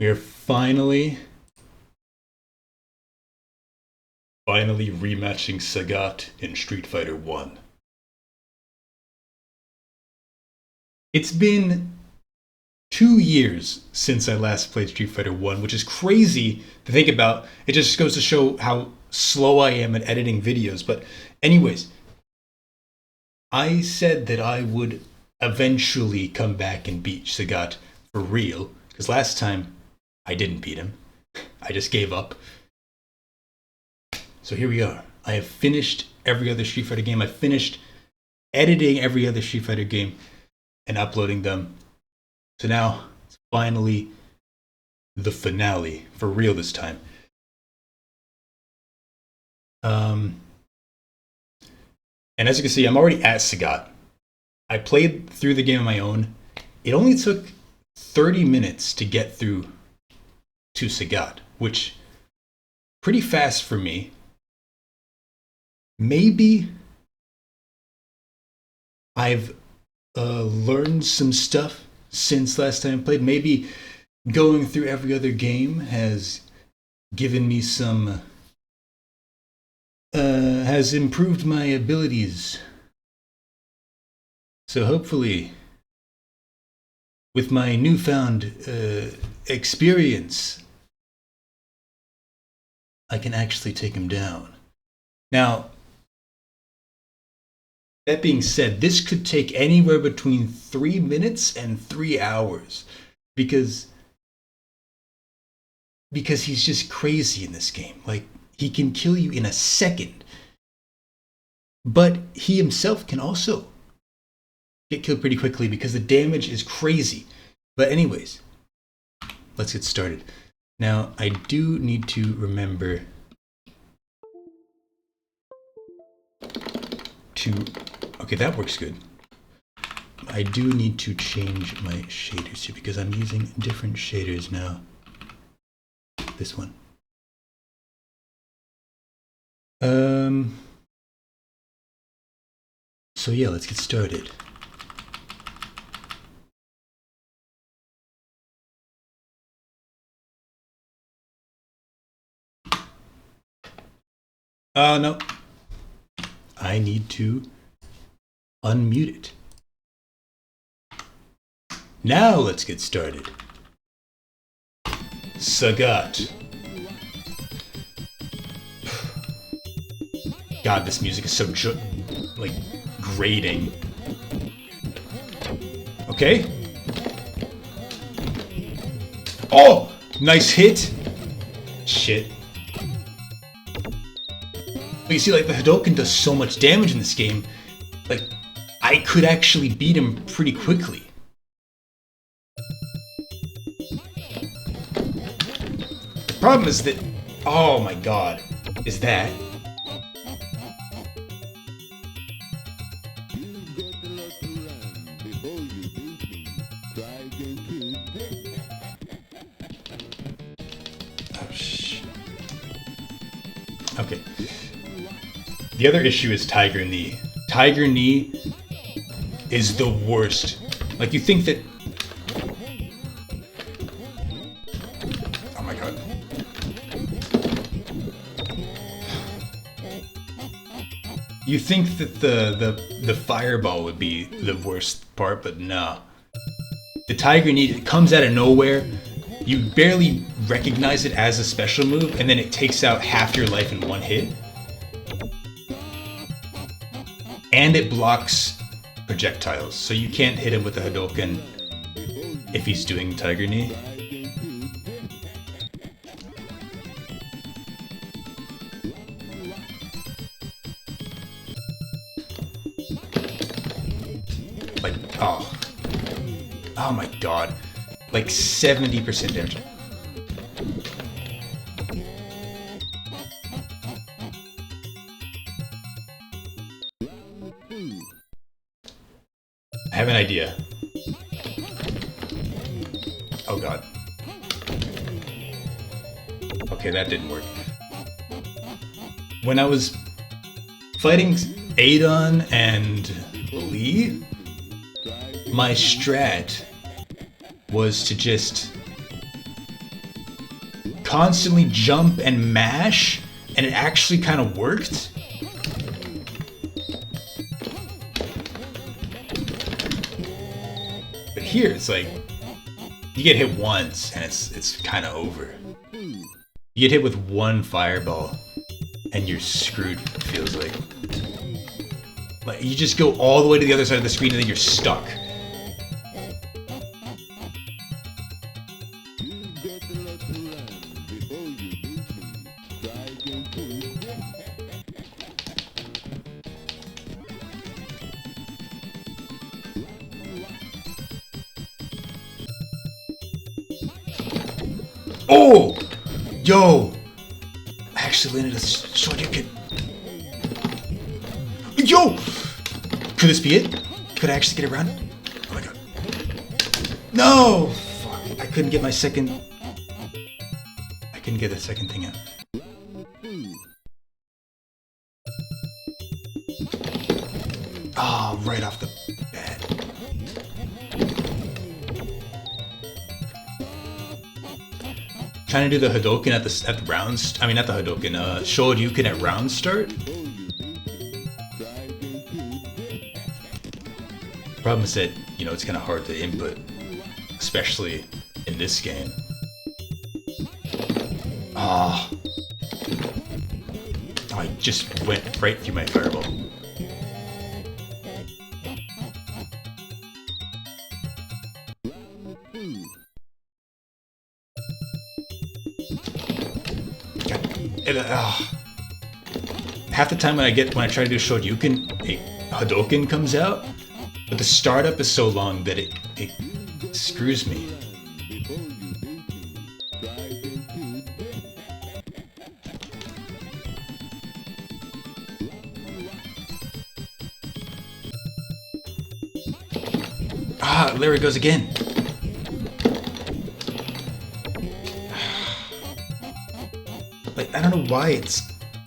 We are finally rematching Sagat in Street Fighter 1. It's been 2 years since I last played Street Fighter 1, which is crazy to think about. It just goes to show how slow I am at editing videos. But anyways, I said that I would eventually come back and beat Sagat for real, because last time I didn't beat him. I just gave up. So here we are. I have finished every other Street Fighter game. I finished editing every other Street Fighter game and uploading them. So now it's finally the finale, for real this time. And as you can see, I'm already at Sagat. I played through the game on my own. It only took 30 minutes to get through to Sagat, which pretty fast for me. Maybe I've learned some stuff since last time I played. Maybe going through every other game has given me some has improved my abilities. So hopefully, with my newfound experience, I can actually take him down. Now, that being said, this could take anywhere between 3 minutes and 3 hours because he's just crazy in this game. Like, he can kill you in a second. But he himself can also get killed pretty quickly because the damage is crazy. But anyways, let's get started. Now, I do need to remember to... Okay, that works good. I do need to change my shaders here because I'm using different shaders now. This one. So yeah, let's get started. No. I need to unmute it. Now let's get started. Sagat. God, this music is so like grating. Okay. Oh, nice hit. Shit. But you see, like, the Hadouken does so much damage in this game. Like, I could actually beat him pretty quickly. The problem is that, oh my god, is that okay. The other issue is Tiger Knee. Tiger Knee is the worst. Like, you think that... Oh my god. You think that the fireball would be the worst part, but no. The Tiger Knee, it comes out of nowhere. You barely recognize it as a special move, and then it takes out half your life in one hit. And it blocks projectiles, so you can't hit him with a Hadouken if he's doing Tiger Knee. Like, oh my god. Like 70% damage. I have an idea. Oh god. Okay, that didn't work. When I was fighting Adon and Lee, my strat was to just constantly jump and mash, and it actually kind of worked. But here, it's like, you get hit once, and it's kind of over. You get hit with one fireball, and you're screwed, it feels like. Like, you just go all the way to the other side of the screen, and then you're stuck. Oh! Yo! I actually landed a Shoryuken. Yo! Could this be it? Could I actually get around? Oh my god. No! Fuck. I couldn't get my second... I couldn't get the second thing out. Oh, right off the bat. Trying to do the Hadoken at the rounds. I mean, not the Hadoken. Shoryuken at round start. Problem is that, you know, it's kind of hard to input, especially in this game. Ah, oh, I just went right through my fireball. Half the time when I try to do Shoryuken, a Hadoken comes out, but the startup is so long that it screws me. Ah, there it goes again. Like, I don't know why it's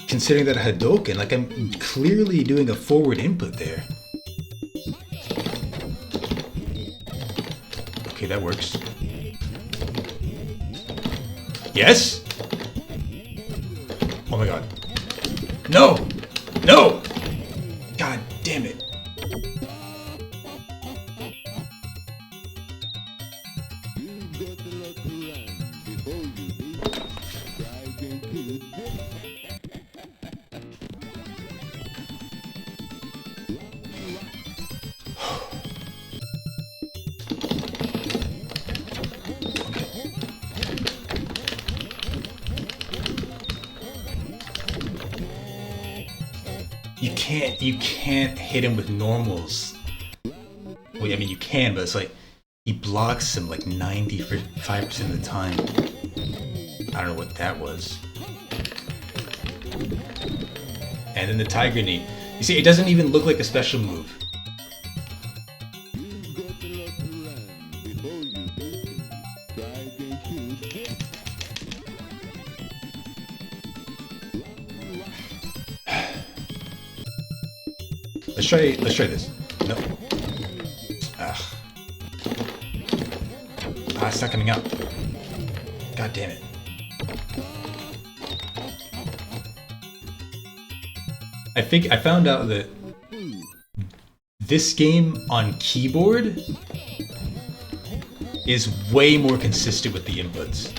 considering that a Hadoken. Like, I'm clearly doing a forward input there. Okay, that works. Yes? Oh my god. No! No! God damn it. You can't hit him with normals. Well, I mean, you can, but it's like, he blocks him like 95% of the time. I don't know what that was. And then the Tiger Knee. You see, it doesn't even look like a special move. Let's try this. No. Ah, it's not coming out. God damn it. I found out that this game on keyboard is way more consistent with the inputs.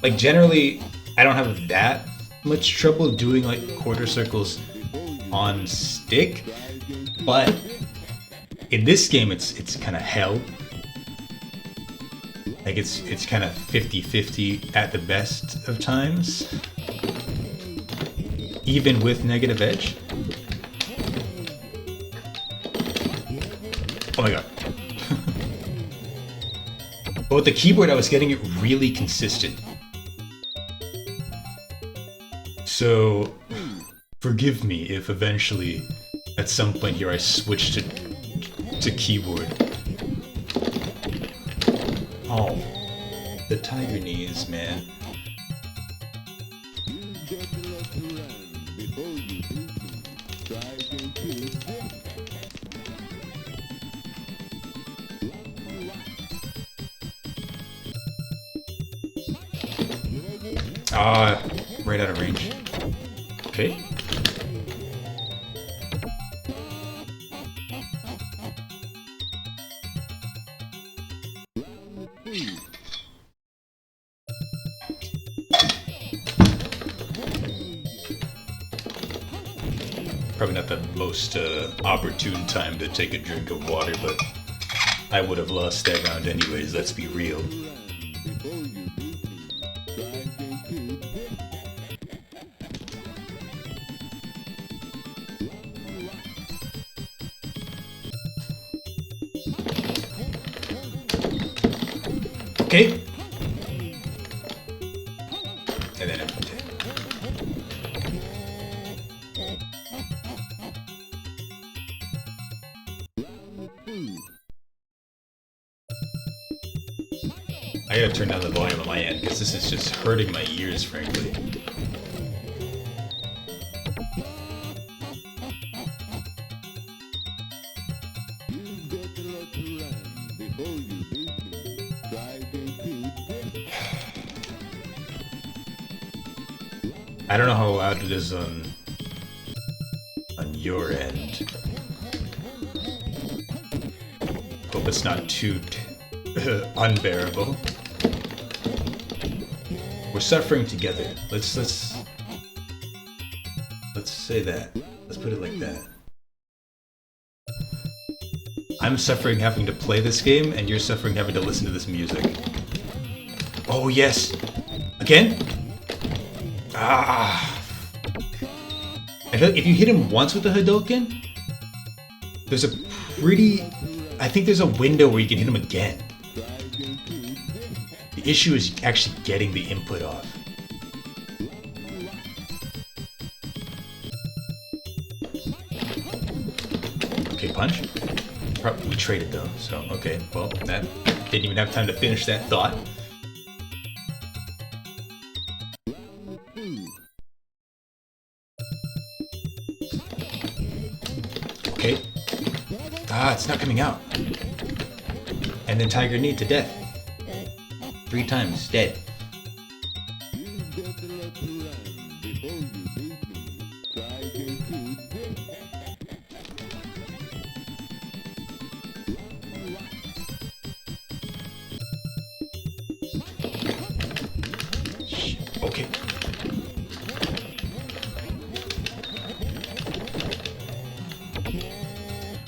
Like, generally, I don't have that much trouble doing like quarter circles on stick, but in this game it's kind of hell. Like, it's kind of 50-50 at the best of times, even with negative edge. Oh my god. But with the keyboard I was getting it really consistent. So, forgive me if eventually, at some point here, I switch to keyboard. Oh, the Tiger Knees, man. Ah, right out of range. Okay. Probably not the most opportune time to take a drink of water, but I would have lost that round anyways, let's be real. Okay. And then I gotta turn down the volume on my end because this is just hurting my ears, frankly. I don't know how loud it is on your end. Hope it's not too unbearable. We're suffering together. Let's say that. Let's put it like that. I'm suffering having to play this game, and you're suffering having to listen to this music. Oh yes! Again? Ah! I feel like if you hit him once with the Hadouken, there's a pretty... I think there's a window where you can hit him again. The issue is actually getting the input off. Okay, punch. We traded though, so okay. Well, that didn't even have time to finish that thought. Okay. Ah, it's not coming out. And then Tiger Knee to death. 3 times, dead. Okay.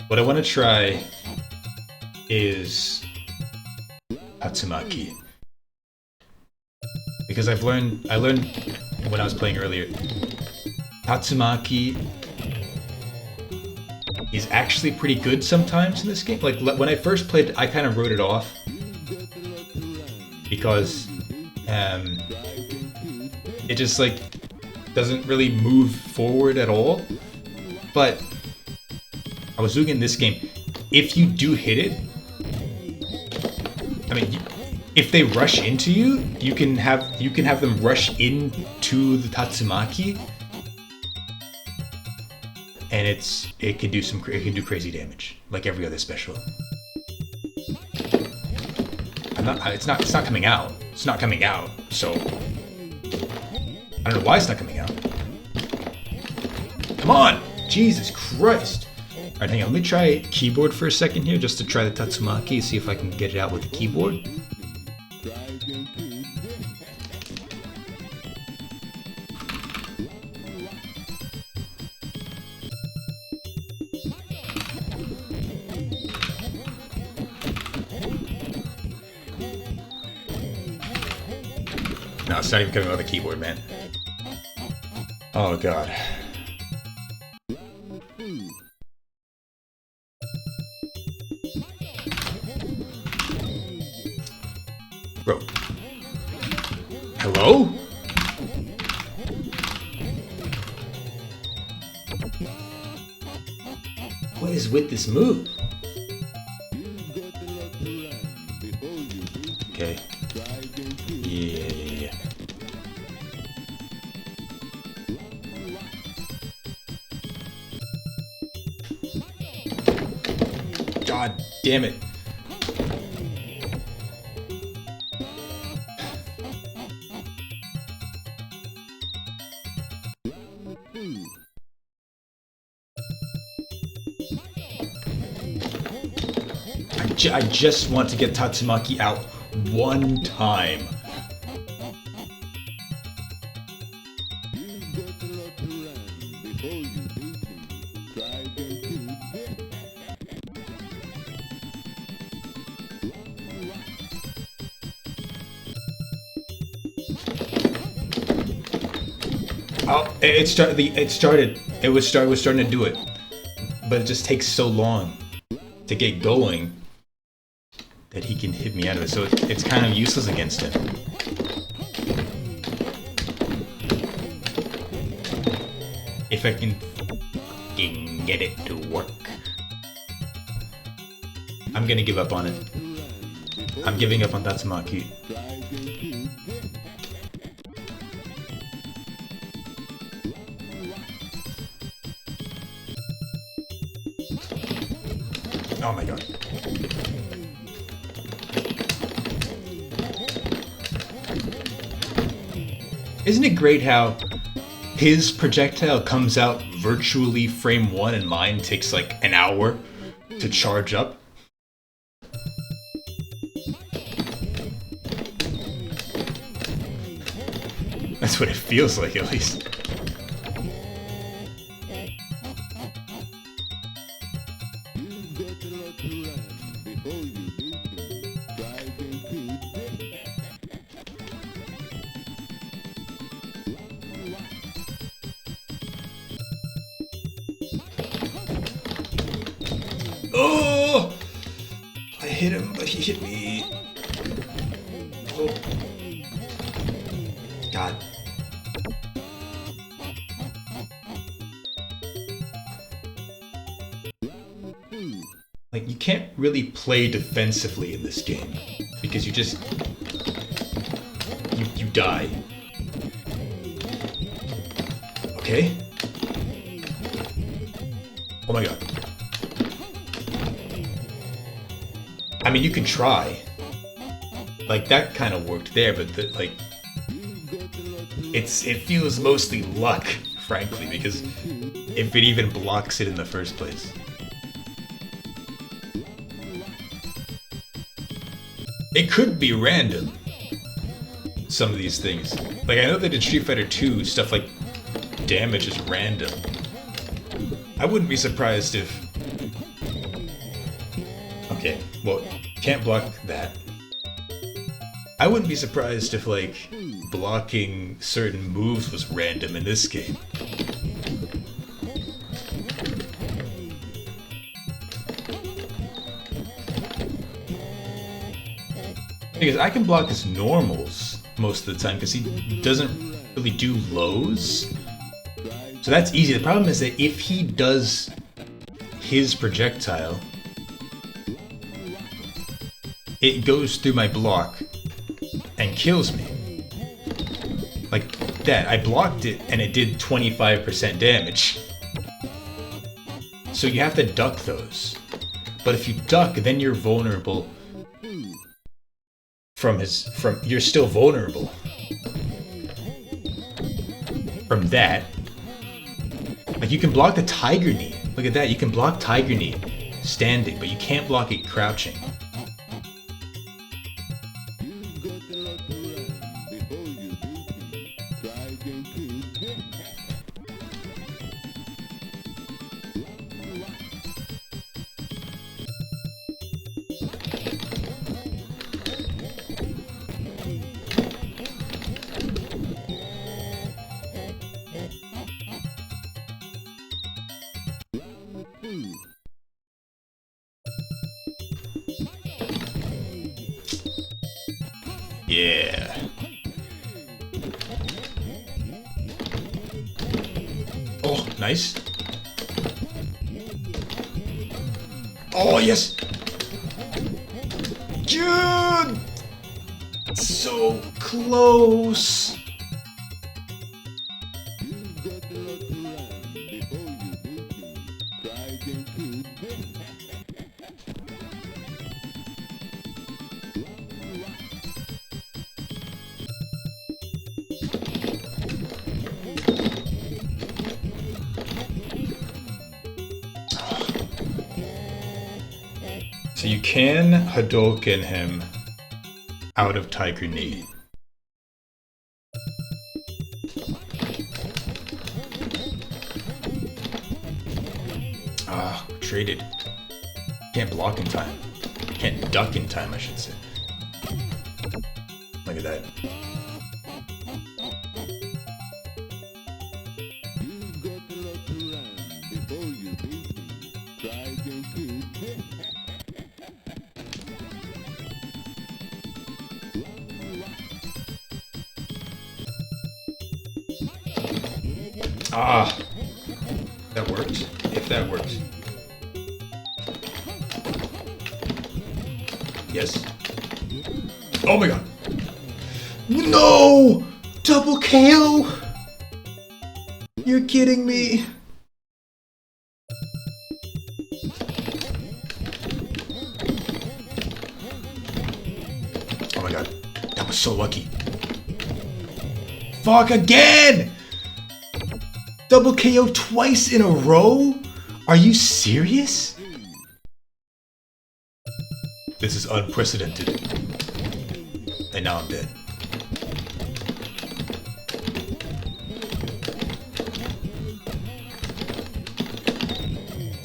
What I want to try is Tatsumaki. Because I learned when I was playing earlier, Tatsumaki is actually pretty good sometimes in this game. Like when I first played, I kind of wrote it off because it just like doesn't really move forward at all. But I was doing it in this game. If you do hit it, I mean, if they rush into you, you can have them rush into the Tatsumaki, and it can do crazy damage, like every other special. It's not coming out. It's not coming out. So I don't know why it's not coming out. Come on, Jesus Christ! All right, hang on. Let me try keyboard for a second here, just to try the Tatsumaki, see if I can get it out with the keyboard. No, it's not even coming out with the keyboard, man. Oh, God. Bro. Hello? What is with this move? Okay. Yeah. God damn it. I just want to get Tatsumaki out one time. Oh, it started. It was starting to do it, but it just takes so long to get going that he can hit me out of it. So it's kind of useless against him. If I can fucking get it to work, I'm gonna give up on it. I'm giving up on Tatsumaki. Oh my god. Isn't it great how his projectile comes out virtually frame 1 and mine takes like an hour to charge up? That's what it feels like, at least. Oh! I hit him, but he hit me. Oh. God. Like, you can't really play defensively in this game because you just you die. Okay. Oh my god. I mean, you can try. Like, that kind of worked there, but like, it feels mostly luck, frankly, because if it even blocks it in the first place. It could be random, some of these things. Like, I know that in Street Fighter 2, stuff like damage is random. I wouldn't be surprised if... Okay, well, can't block that. I wouldn't be surprised if, like, blocking certain moves was random in this game. Because I can block his normals most of the time because he doesn't really do lows. So that's easy. The problem is that if he does his projectile, it goes through my block and kills me. Like that. I blocked it and it did 25% damage. So you have to duck those. But if you duck, then you're vulnerable you're still vulnerable from that. Like, you can block the tiger knee. Look at that, you can block tiger knee standing, but you can't block it crouching. Yeah. Oh, nice. Oh, yes. Dude! So close. So you can Hadouken him out of Tiger Knee. Ah, traded. Can't block in time. Can't duck in time, I should say. Look at that. Ah, that worked. If that worked. Yes. Oh my god. No! Double KO! You're kidding me. Oh my god. That was so lucky. Fuck again! Double KO twice in a row? Are you serious? This is unprecedented. And now I'm dead.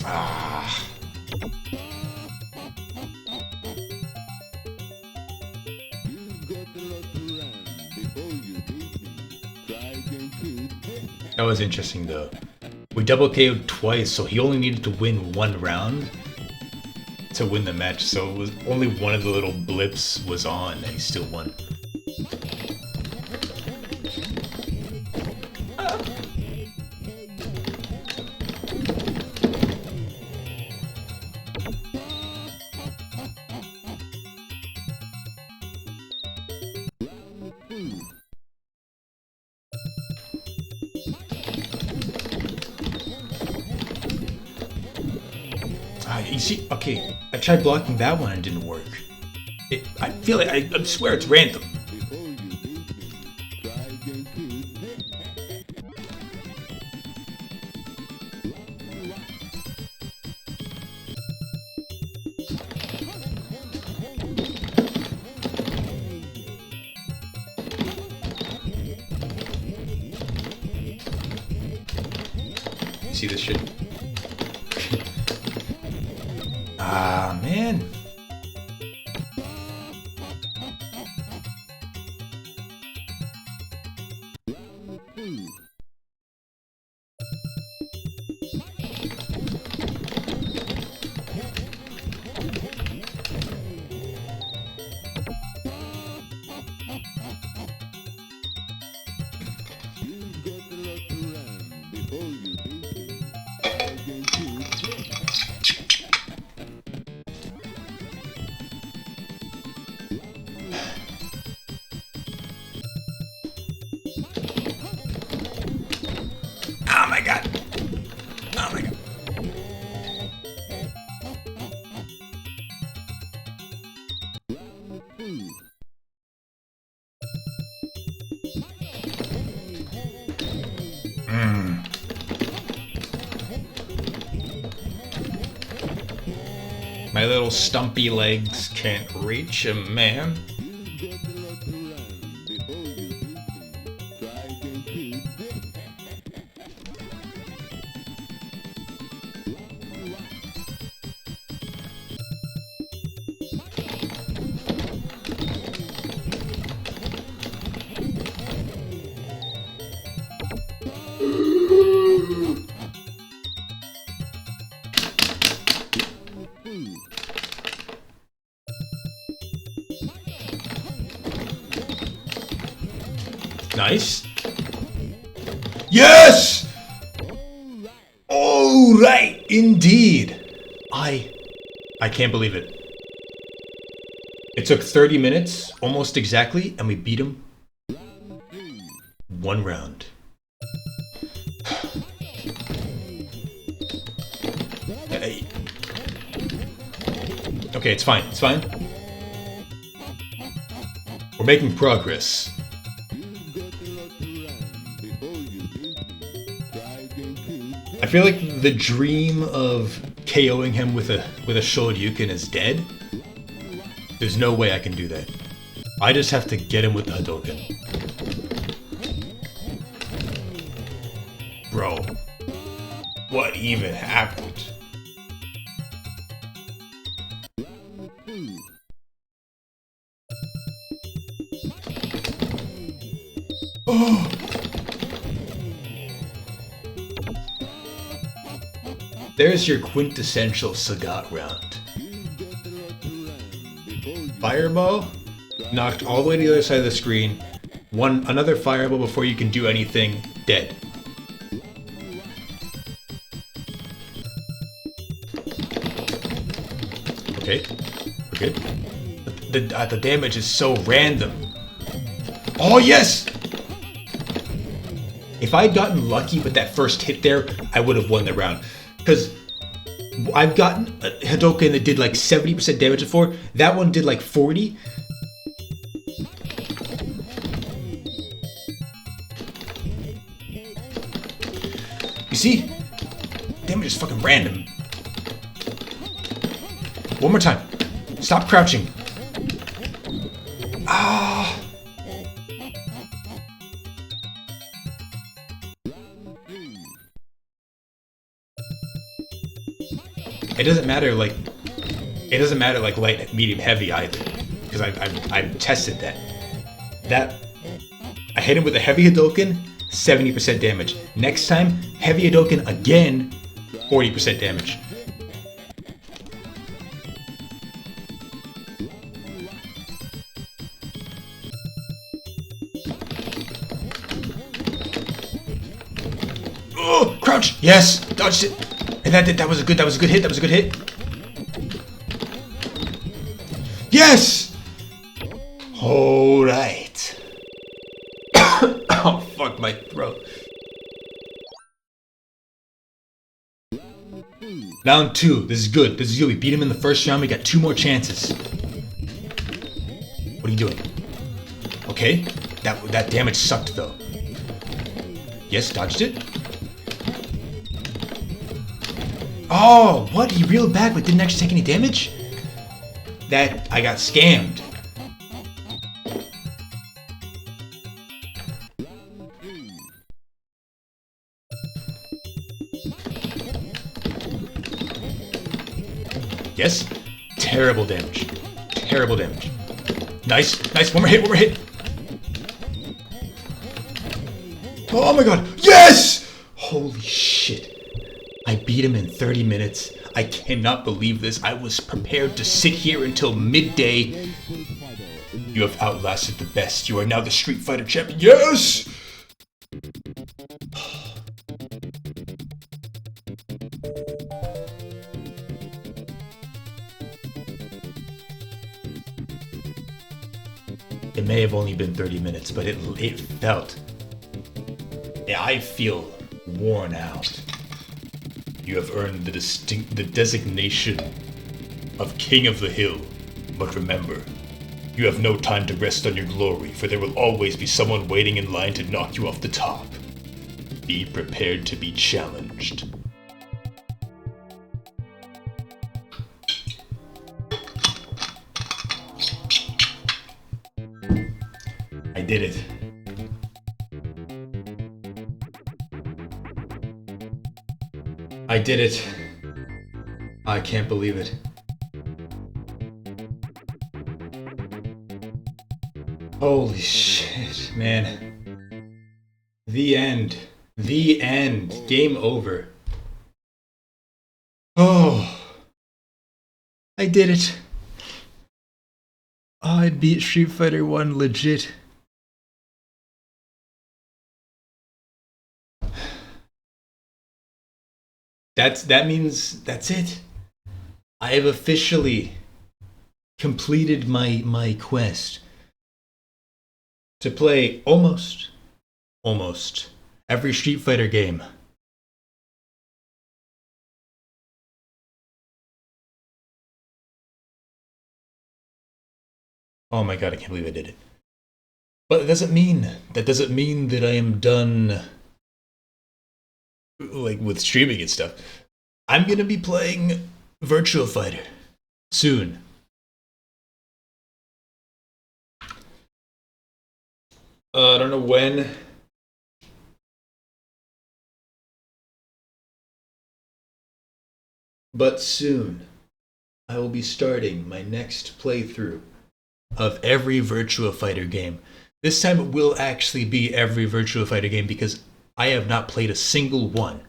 Ah. That was interesting though. We double KO'd twice, so he only needed to win one round to win the match, so it was only one of the little blips was on and he still won. You see, okay, I tried blocking that one and it didn't work. I feel like, I swear it's random. You see this shit? Ah, man. Oh my god. Oh my god. My little stumpy legs can't reach him, man. Nice. Yes! All right, indeed. I can't believe it. It took 30 minutes, almost exactly, and we beat him. One round. Hey. Okay, it's fine. It's fine. We're making progress. I feel like the dream of KOing him with a Shoryuken is dead. There's no way I can do that. I just have to get him with the Hadouken. Bro, what even happened? Oh! There's your quintessential Sagat round. Fireball, knocked all the way to the other side of the screen. Another fireball before you can do anything, dead. Okay, we're good. The damage is so random. Oh yes! If I'd gotten lucky with that first hit there, I would have won the round. Because I've gotten a Hadouken that did like 70% damage before. That one did like 40. You see? Damage is fucking random. One more time. Stop crouching. Ah. It doesn't matter like light, medium, heavy either, because I've tested that. I hit him with a heavy Hadouken, 70% damage. Next time, heavy Hadouken again, 40% damage. Oh, crouch! Yes, dodged it. And that was a good hit. That was a good hit. Yes! All right. Oh, fuck my throat. Round 2. This is good. This is good. We beat him in the first round. We got 2 more chances. What are you doing? Okay. That damage sucked though. Yes, dodged it. Oh, what? He reeled back but didn't actually take any damage? That, I got scammed. Yes? Terrible damage. Terrible damage. Nice, nice. One more hit. Oh my god. Yes! Holy shit. I beat him in 30 minutes. I cannot believe this. I was prepared to sit here until midday. You have outlasted the best. You are now the Street Fighter champion. Yes! It may have only been 30 minutes, but it felt... Yeah, I feel worn out. You have earned the designation of King of the Hill. But remember, you have no time to rest on your glory, for there will always be someone waiting in line to knock you off the top. Be prepared to be challenged. I did it. I did it. I can't believe it. Holy shit, man. The end. The end. Game over. Oh. I did it. Oh, I beat Street Fighter 1 legit. That means that's it. I have officially completed my quest to play almost every Street Fighter game. Oh my god, I can't believe I did it. But that doesn't mean that I am done, like, with streaming and stuff. I'm gonna be playing Virtua Fighter soon. I don't know when, but soon I will be starting my next playthrough of every Virtua Fighter game. This time it will actually be every Virtua Fighter game because I have not played a single one.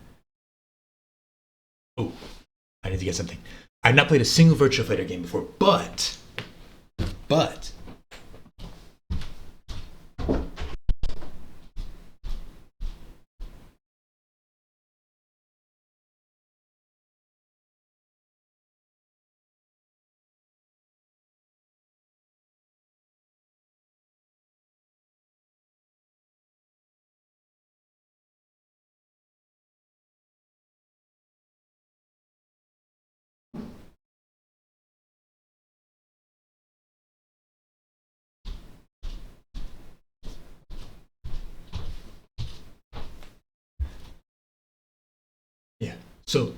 Oh, I need to get something. I've not played a single Virtua Fighter game before, but yeah. So,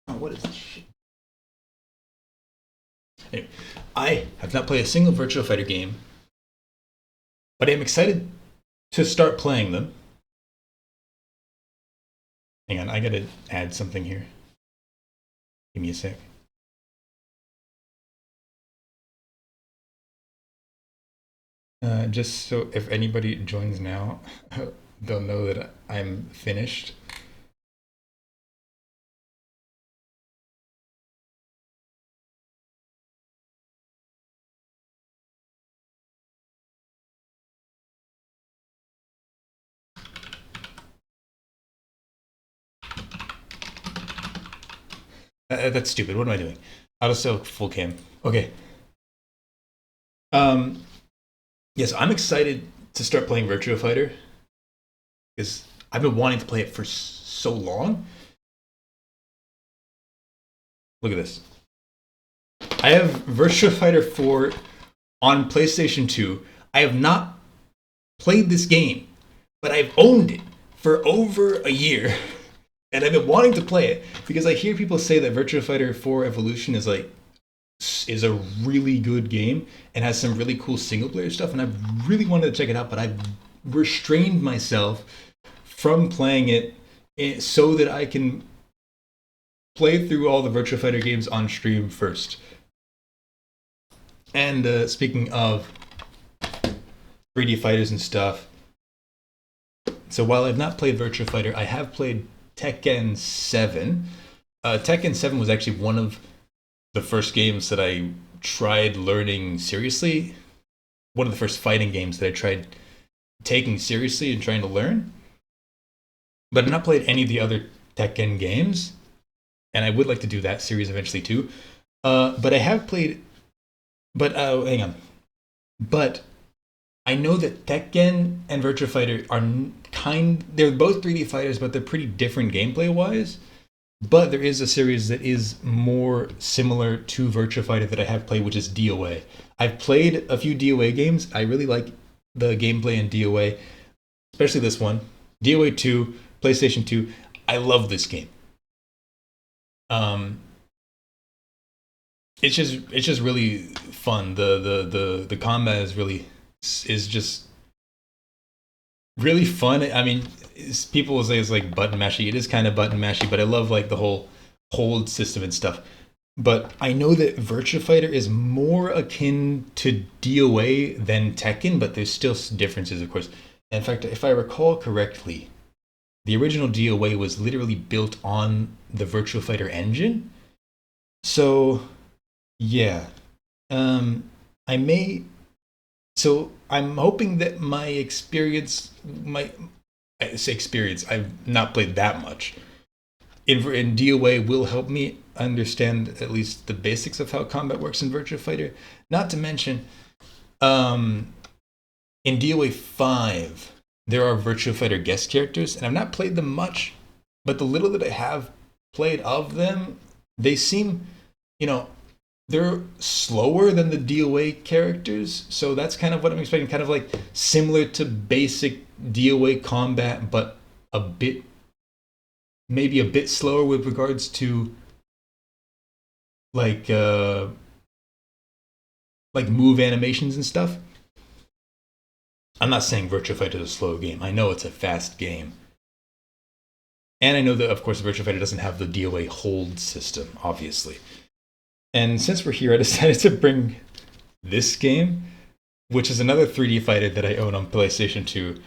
oh, what is this shit? Anyway, I have not played a single Virtua Fighter game, but I am excited to start playing them. Hang on, I gotta add something here. Give me a sec. Just so if anybody joins now, they'll know that I'm finished. That's stupid. What am I doing? Auto sell full cam. Okay. Um, yes, I'm excited to start playing Virtua Fighter because I've been wanting to play it for so long. Look at this. I have Virtua Fighter 4 on PlayStation 2. I have not played this game, but I've owned it for over a year. And I've been wanting to play it because I hear people say that Virtua Fighter 4 Evolution is a really good game and has some really cool single player stuff, and I've really wanted to check it out, but I've restrained myself from playing it so that I can play through all the Virtua Fighter games on stream first. And speaking of 3D fighters and stuff, so while I've not played Virtua Fighter, I have played Tekken 7. Tekken 7 was actually one of the first games that I tried learning seriously. One of the first fighting games that I tried taking seriously and trying to learn. But I've not played any of the other Tekken games, and I would like to do that series eventually too. But I have played. But hang on. But I know that Tekken and Virtua Fighter are they're both 3D fighters, but they're pretty different gameplay wise. But there is a series that is more similar to Virtua Fighter that I have played, which is DOA. I've played a few DOA games. I really like the gameplay in DOA, especially this one. DOA 2, PlayStation 2. I love this game. It's just really fun. The combat is just really fun. I mean, people will say it's like button mashy. It is kind of button mashy, but I love like the whole hold system and stuff. But I know that Virtua Fighter is more akin to DOA than Tekken, but there's still differences, of course. In fact, if I recall correctly, the original DOA was literally built on the Virtua Fighter engine. So, yeah. I may. So I'm hoping that my experience, I say experience, I've not played that much. In DOA will help me understand at least the basics of how combat works in Virtua Fighter. Not to mention, in DOA 5, there are Virtua Fighter guest characters, and I've not played them much, but the little that I have played of them, they seem, they're slower than the DOA characters, so that's kind of what I'm expecting, kind of like similar to basic DOA combat, but a bit maybe a bit slower with regards to like uh like move animations and stuff. I'm not saying Virtua Fighter is a slow game. I know it's a fast game. And I know that, of course, Virtua Fighter doesn't have the DOA hold system, obviously. And since we're here, I decided to bring this game, which is another 3D fighter that I own on PlayStation 2.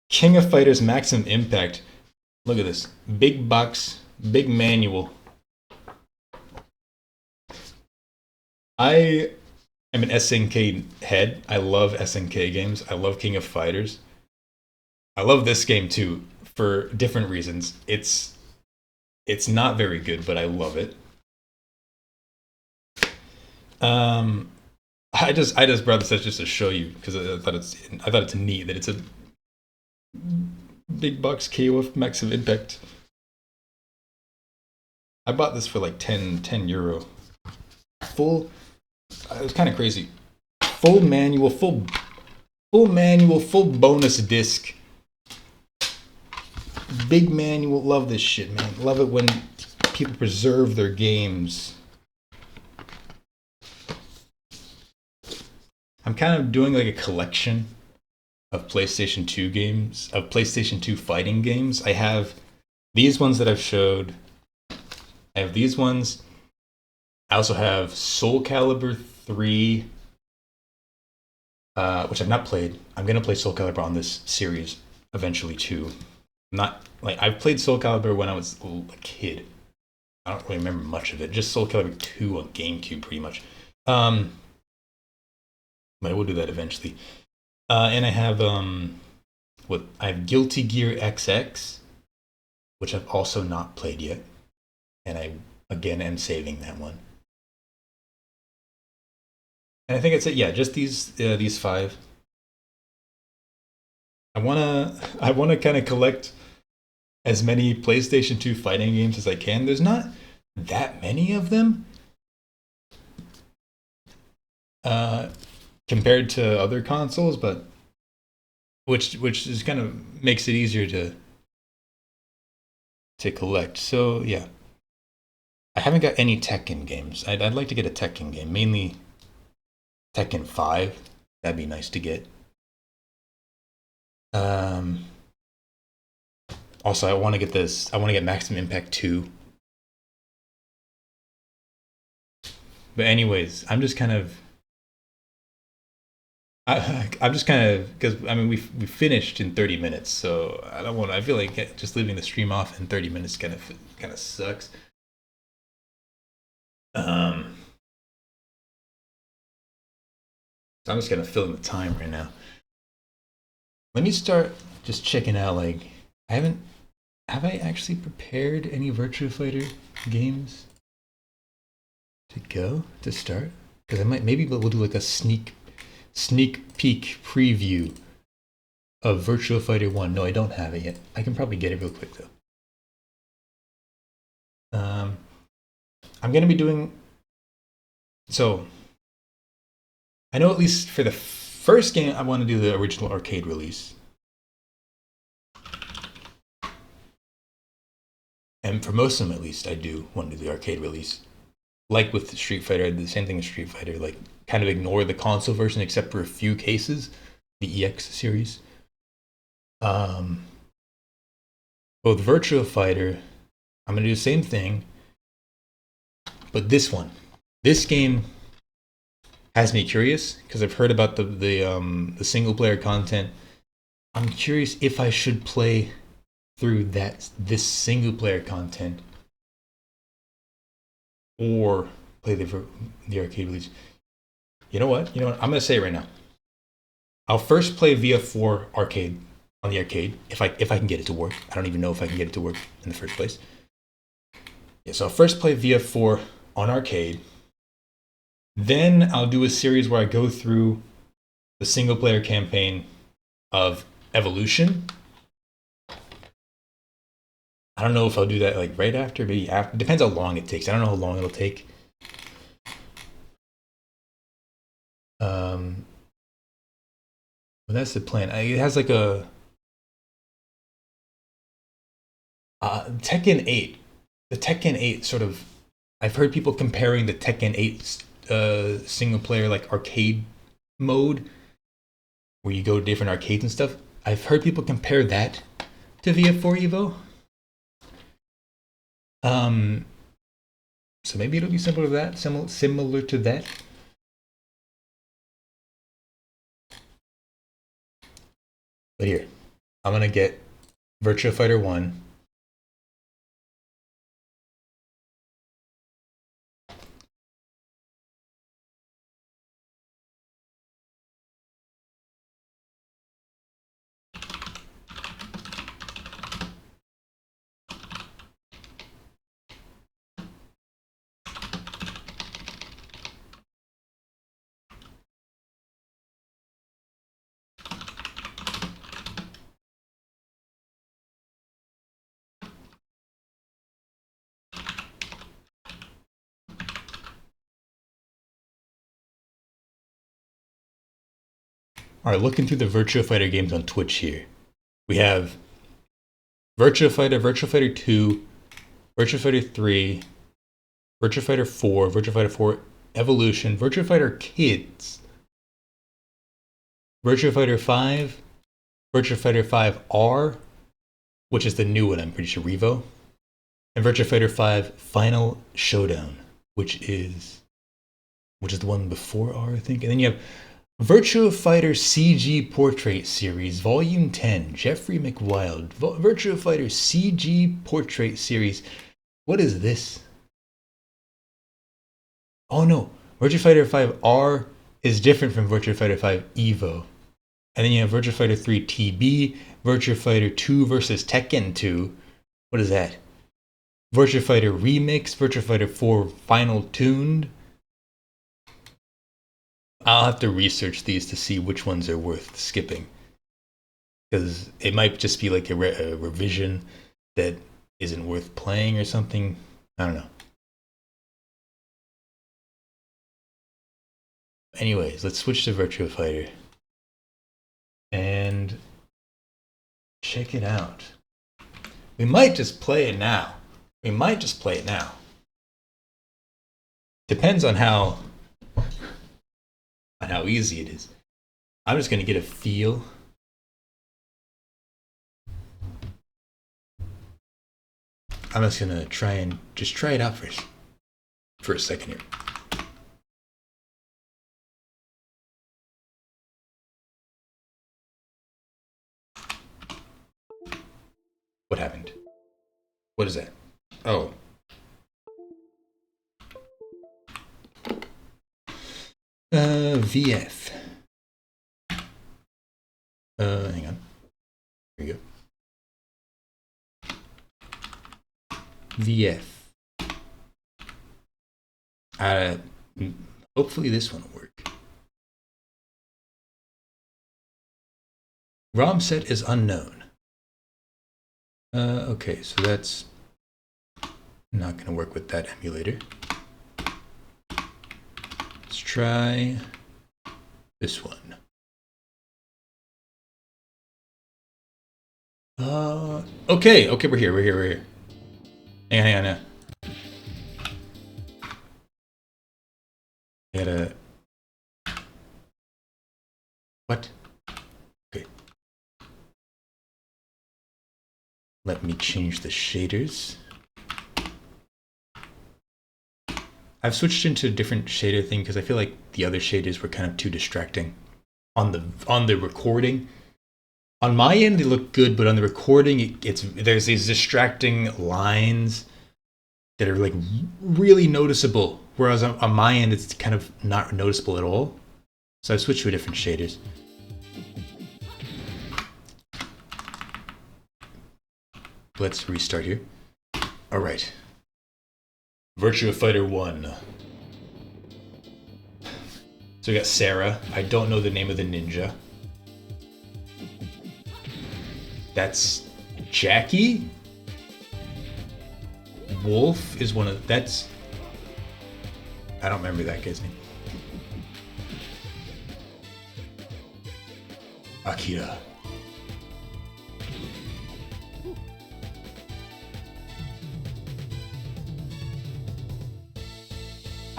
King of Fighters Maximum Impact. Look at this. Big box, big manual. I am an SNK head. I love SNK games. I love King of Fighters. I love this game too for different reasons. It's not very good, but I love it. Um, I just brought this up just to show you because I thought it's neat that it's a big box KO of Maximum Impact. I bought this for like 10 euro. Full. It was kind of crazy. Full manual, full bonus disc. Big manual. Love this shit, man. Love it when people preserve their games. I'm kind of doing like a collection of PlayStation 2 games, of PlayStation 2 fighting games. I have these ones that I've showed. I have these ones. I also have Soul Calibur 3, which I've not played. I'm going to play Soul Calibur on this series eventually too. Not like I've played Soul Calibur when I was a kid. I don't really remember much of it. Just Soul Calibur 2 on GameCube, pretty much. But we'll do that eventually. And I have Guilty Gear XX, which I've also not played yet, and I again am saving that one. And I think it's it. Yeah, just these five. I wanna kind of collect as many PlayStation 2 fighting games as I can. There's not that many of them uh, compared to other consoles, but which is kind of makes it easier to collect. So yeah, I haven't got any Tekken games. I'd like to get a Tekken game, mainly Tekken 5. That'd be nice to get. Um, Also, I want to get this. I want to get Maximum Impact 2. But anyways, I'm just kind of because I mean we finished in 30 minutes, so I don't want. I feel like just leaving the stream off in 30 minutes kind of sucks. Um, so I'm just gonna fill in the time right now. Let me start just checking out. Like I haven't have I actually prepared any Virtua Fighter games to go to start? Because I might maybe we'll do like a sneak peek preview of Virtua Fighter 1. No, I don't have it yet. I can probably get it real quick though. Um, I'm gonna be doing so. I know at least for the first game, I want to do the original arcade release, and for most of them at least, I do want to do the arcade release. Like with Street Fighter, I did the same thing with Street Fighter. Like kind of ignore the console version except for a few cases, the EX series. Um, but with Virtua Fighter, I'm gonna do the same thing, but this game has me curious because I've heard about the single player content. I'm curious if I should play through this single player content or play the arcade release. You know what? I'm gonna say it right now. I'll first play via 4 arcade on the arcade if I can get it to work. I don't even know if I can get it to work in the first place. Yeah, so I'll first play via 4 on arcade. Then I'll do a series where I go through the single player campaign of Evolution. I don't know if I'll do that like right after, maybe after. Depends how long it takes. I don't know how long it'll take. But that's the plan. It has like Tekken 8. The Tekken 8 sort of. I've heard people comparing the Tekken 8 single player like arcade mode, where you go to different arcades and stuff. I've heard people compare that to VF4 Evo. So maybe it'll be similar to that. Similar to that. But here, I'm gonna get Virtua Fighter 1. All right, looking through the Virtua Fighter games on Twitch here, we have Virtua Fighter, Virtua Fighter 2, Virtua Fighter 3, Virtua Fighter 4, Virtua Fighter 4 Evolution, Virtua Fighter Kids, Virtua Fighter 5, Virtua Fighter 5 R, which is the new one, I'm pretty sure, Revo, and Virtua Fighter 5 Final Showdown, which is the one before R, I think. And then you have Virtua Fighter CG Portrait Series, Volume 10, Jeffrey McWild. Virtua Fighter CG Portrait Series. What is this? Oh no, Virtua Fighter 5 R is different from Virtua Fighter 5 Evo. And then you have Virtua Fighter 3 TB, Virtua Fighter 2 versus Tekken 2. What is that? Virtua Fighter Remix, Virtua Fighter 4 Final Tuned. I'll have to research these to see which ones are worth skipping. Because it might just be like a revision that isn't worth playing or something. I don't know. Anyways, let's switch to Virtua Fighter. And check it out. We might just play it now. Depends on how easy it is. I'm just gonna get a feel. I'm just gonna try it out first for a second here. What happened? What is that? Oh. VF. Hang on. Here we go. VF. Hopefully this one will work. ROM set is unknown. Okay, so that's not going to work with that emulator. Let's try this one. Okay, we're here. Hang on. I gotta... What? Okay. Let me change the shaders. I've switched into a different shader thing because I feel like the other shaders were kind of too distracting on the recording. On my end, they look good, but on the recording, there's these distracting lines that are like really noticeable. Whereas on my end, it's kind of not noticeable at all. So I switched to a different shaders. Let's restart here. All right. Virtua Fighter 1. So we got Sarah. I don't know the name of the ninja. That's Jackie. Wolf is one of... That's... I don't remember that guy's name. Akira.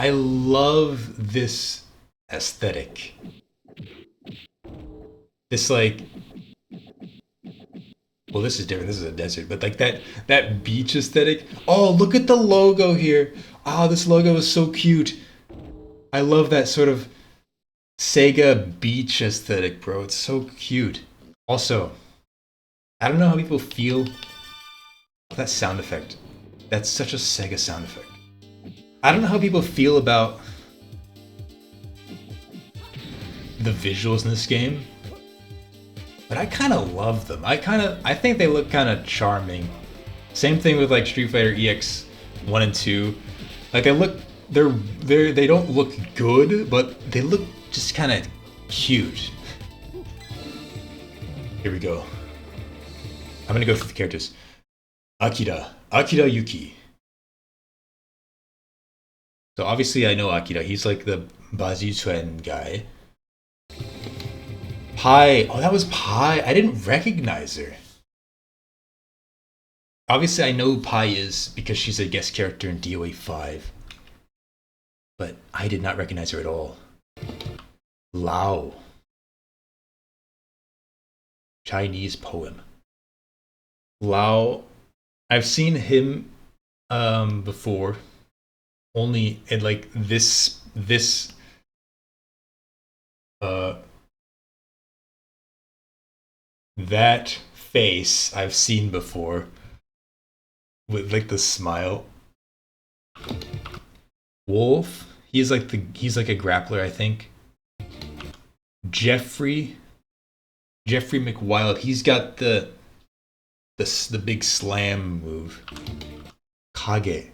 I love this aesthetic. This like, well, this is different. This is a desert, but like that beach aesthetic. Oh, look at the logo here. Oh, this logo is so cute. I love that sort of Sega beach aesthetic, bro. It's so cute. Also, I don't know how people feel. Oh, that sound effect. That's such a Sega sound effect. I don't know how people feel about the visuals in this game, but I kind of love them. I think they look kind of charming. Same thing with like Street Fighter EX 1 and 2. Like they don't look good, but they look just kind of cute. Here we go. I'm gonna go through the characters. Akira Yuki. So obviously I know Akira. He's like the Bazituen guy. Pai. Oh, that was Pai. I didn't recognize her. Obviously I know who Pai is because she's a guest character in DOA 5. But I did not recognize her at all. Lao. Chinese poem. Lao. I've seen him before. Only in like this that face I've seen before with like the smile. Wolf, he's like a grappler, I think. Jeffrey McWild, he's got the big slam move. Kage,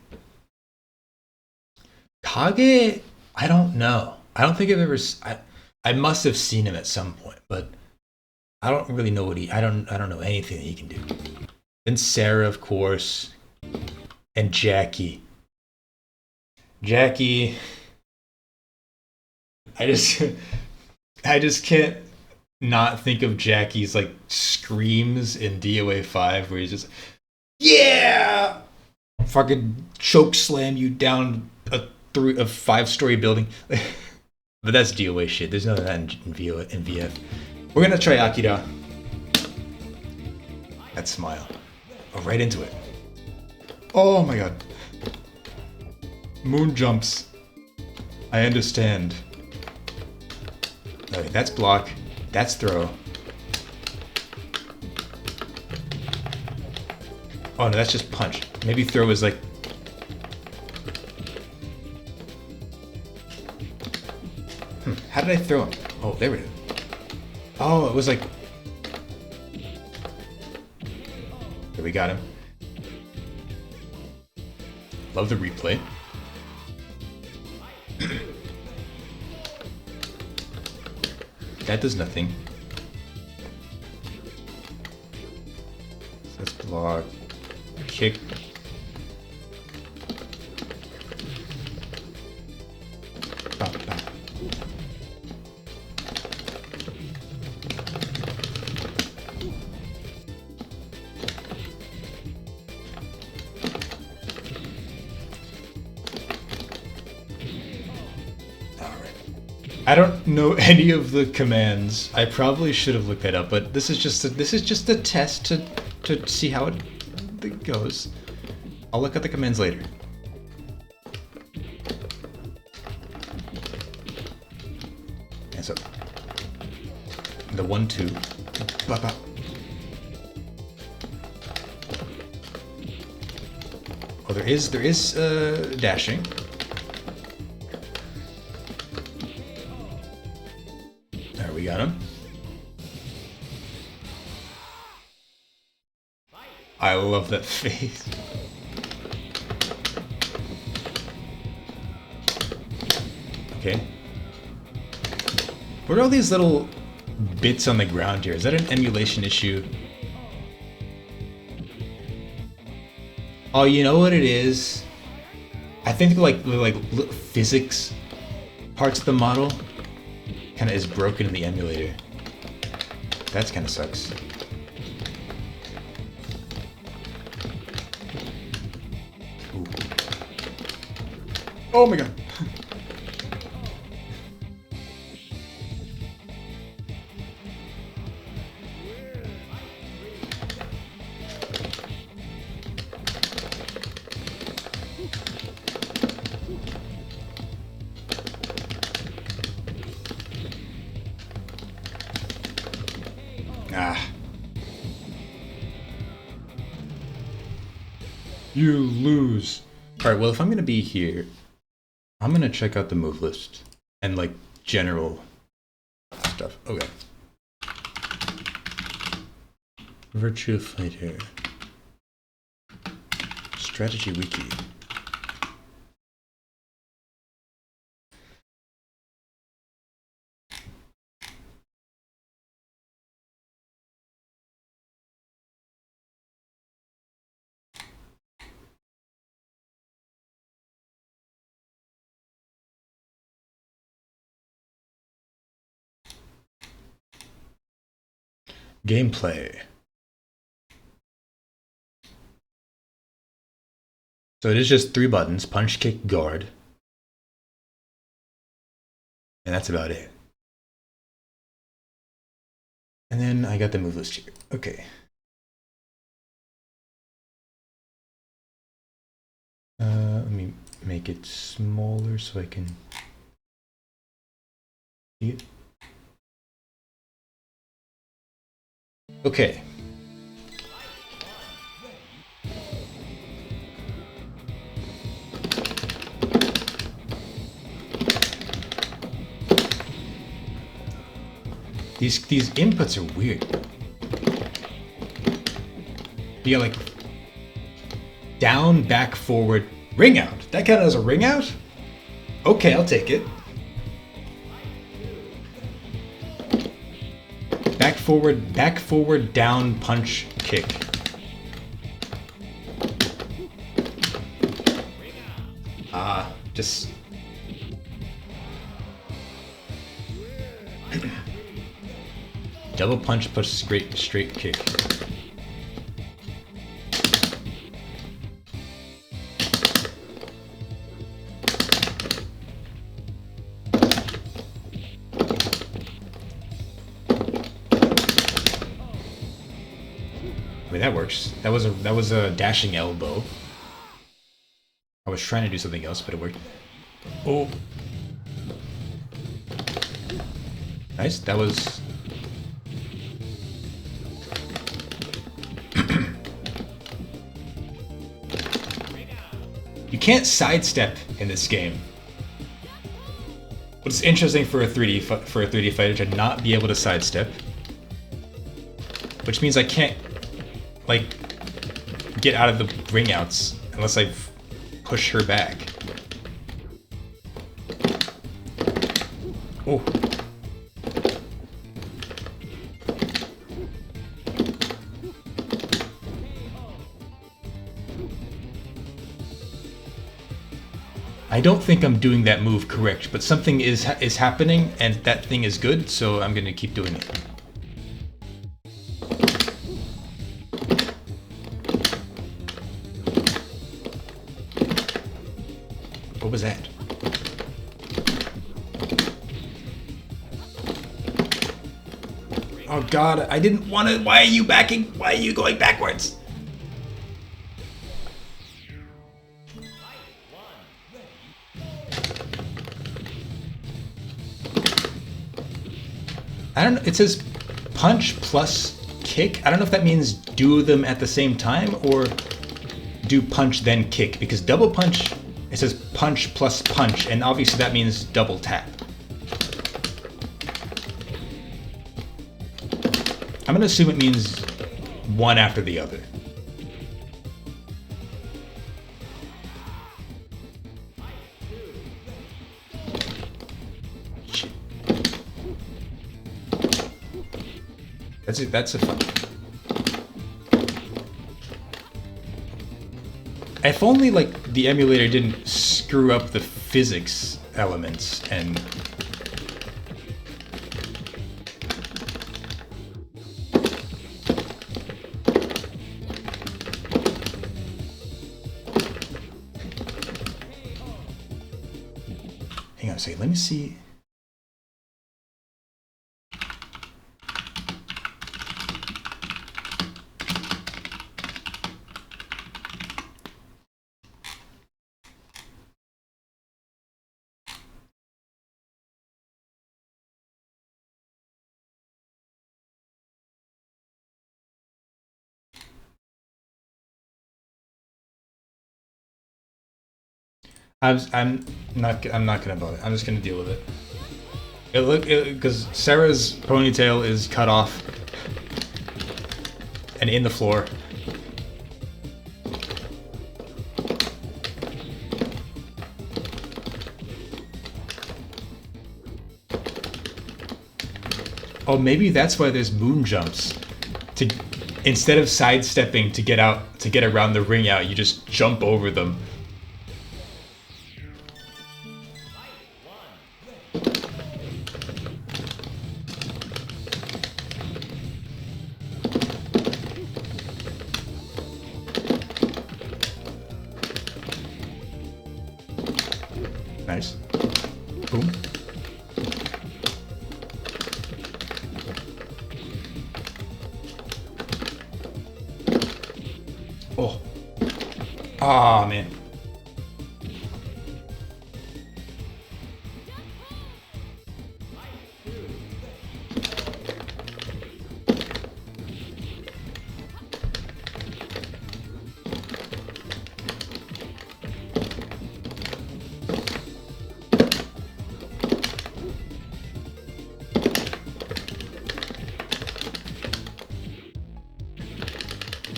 I don't know. I don't think I've ever. I must have seen him at some point, but I don't really know what I don't know anything that he can do. Then Sarah, of course, and Jackie. I just can't not think of Jackie's like screams in DOA 5 where he's just, yeah, fucking choke slam you down a 5-story building. But that's DOA shit. There's none of that in VF. We're gonna try Akira. That smile. Oh, right into it. Oh my god. Moon jumps. I understand. Okay, that's block. That's throw. Oh no, that's just punch. Maybe throw is like... How did I throw him? Oh, there we go. Oh, it was like... Here, we got him. Love the replay. That does nothing. Let's block. Kick. Bop, bop. I don't know any of the commands. I probably should have looked that up, but this is just a test to see how it goes. I'll look at the commands later. And so the 1-2. Bop, bop. Oh, there is dashing. We got him. I love that face. Okay. What are all these little bits on the ground here? Is that an emulation issue? Oh, you know what it is? I think like physics parts of the model kind of is broken in the emulator. That's kind of sucks. Ooh. Oh my god. Ah. You lose. Alright, well, if I'm gonna be here, I'm gonna check out the move list and, like, general stuff. Okay. Virtua Fighter. Strategy Wiki. Gameplay. So it is just 3 buttons: punch, kick, guard. And that's about it. And then I got the move list here. Okay. Let me make it smaller so I can see it. Okay. These inputs are weird. You got like down, back, forward, ring out. That counted as a ring out? Okay, I'll take it. Back, forward, down, punch, kick. Just... double punch plus straight kick. I mean, that works. That was a dashing elbow. I was trying to do something else, but it worked. Oh. Nice. That was... You can't sidestep in this game. But it's interesting for a 3D fighter to not be able to sidestep, which means I can't like get out of the ring outs unless I push her back. Oh. I don't think I'm doing that move correct, but something is happening, and that thing is good, so I'm gonna keep doing it. What was that? Oh god, I didn't want to. Why are you backing? Why are you going backwards? I don't know, it says punch plus kick. I don't know if that means do them at the same time or do punch then kick, because double punch, it says punch plus punch, and obviously that means double tap. I'm gonna assume it means one after the other. That's a fun. If only like the emulator didn't screw up the physics elements and Hang on a second. Let me see. I'm not gonna bother. I'm just gonna deal with it. Because Sarah's ponytail is cut off and in the floor. Oh, maybe that's why there's moon jumps. To instead of sidestepping to get around the ring out, you just jump over them. Nice. Boom. Oh. Ah, man.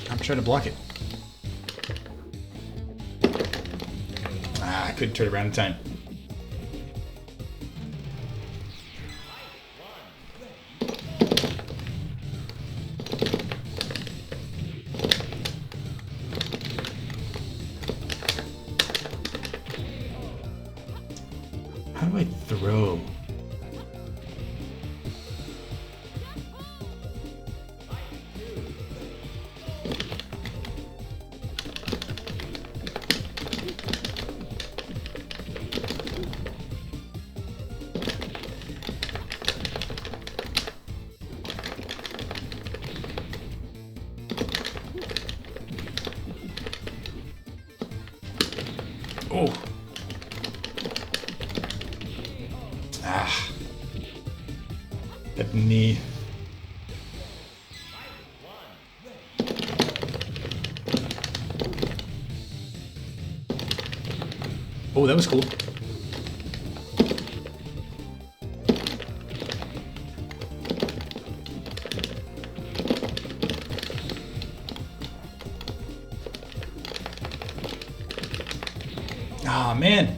I'm trying to block it. Ah, I couldn't turn it around in time. How do I throw? Oh. Ah. That knee. Oh, that was cool. Ah, man.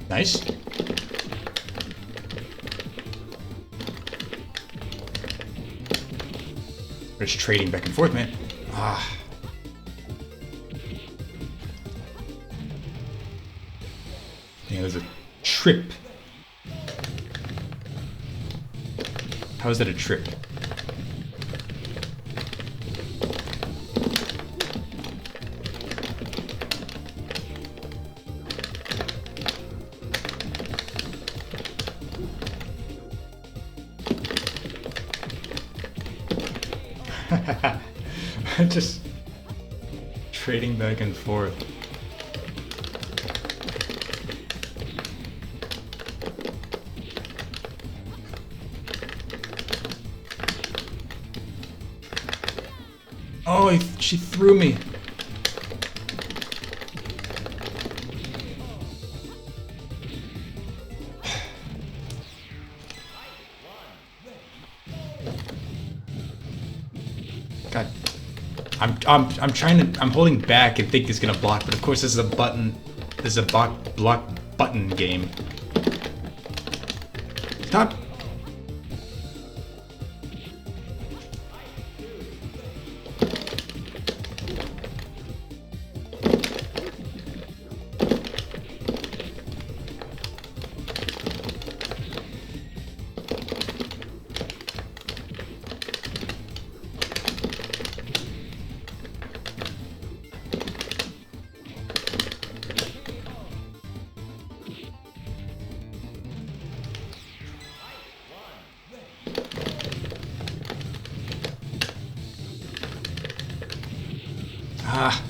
Nice. We're just trading back and forth, man. Ah. Yeah, there's a trip. How is that a trip? Just trading back and forth. Oh, she threw me. God. I'm trying to, I'm holding back and think it's gonna block, but of course this is a button, this is a block button game. Stop. Ah.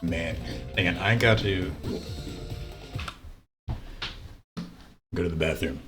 Man, hang on, I got to go to the bathroom.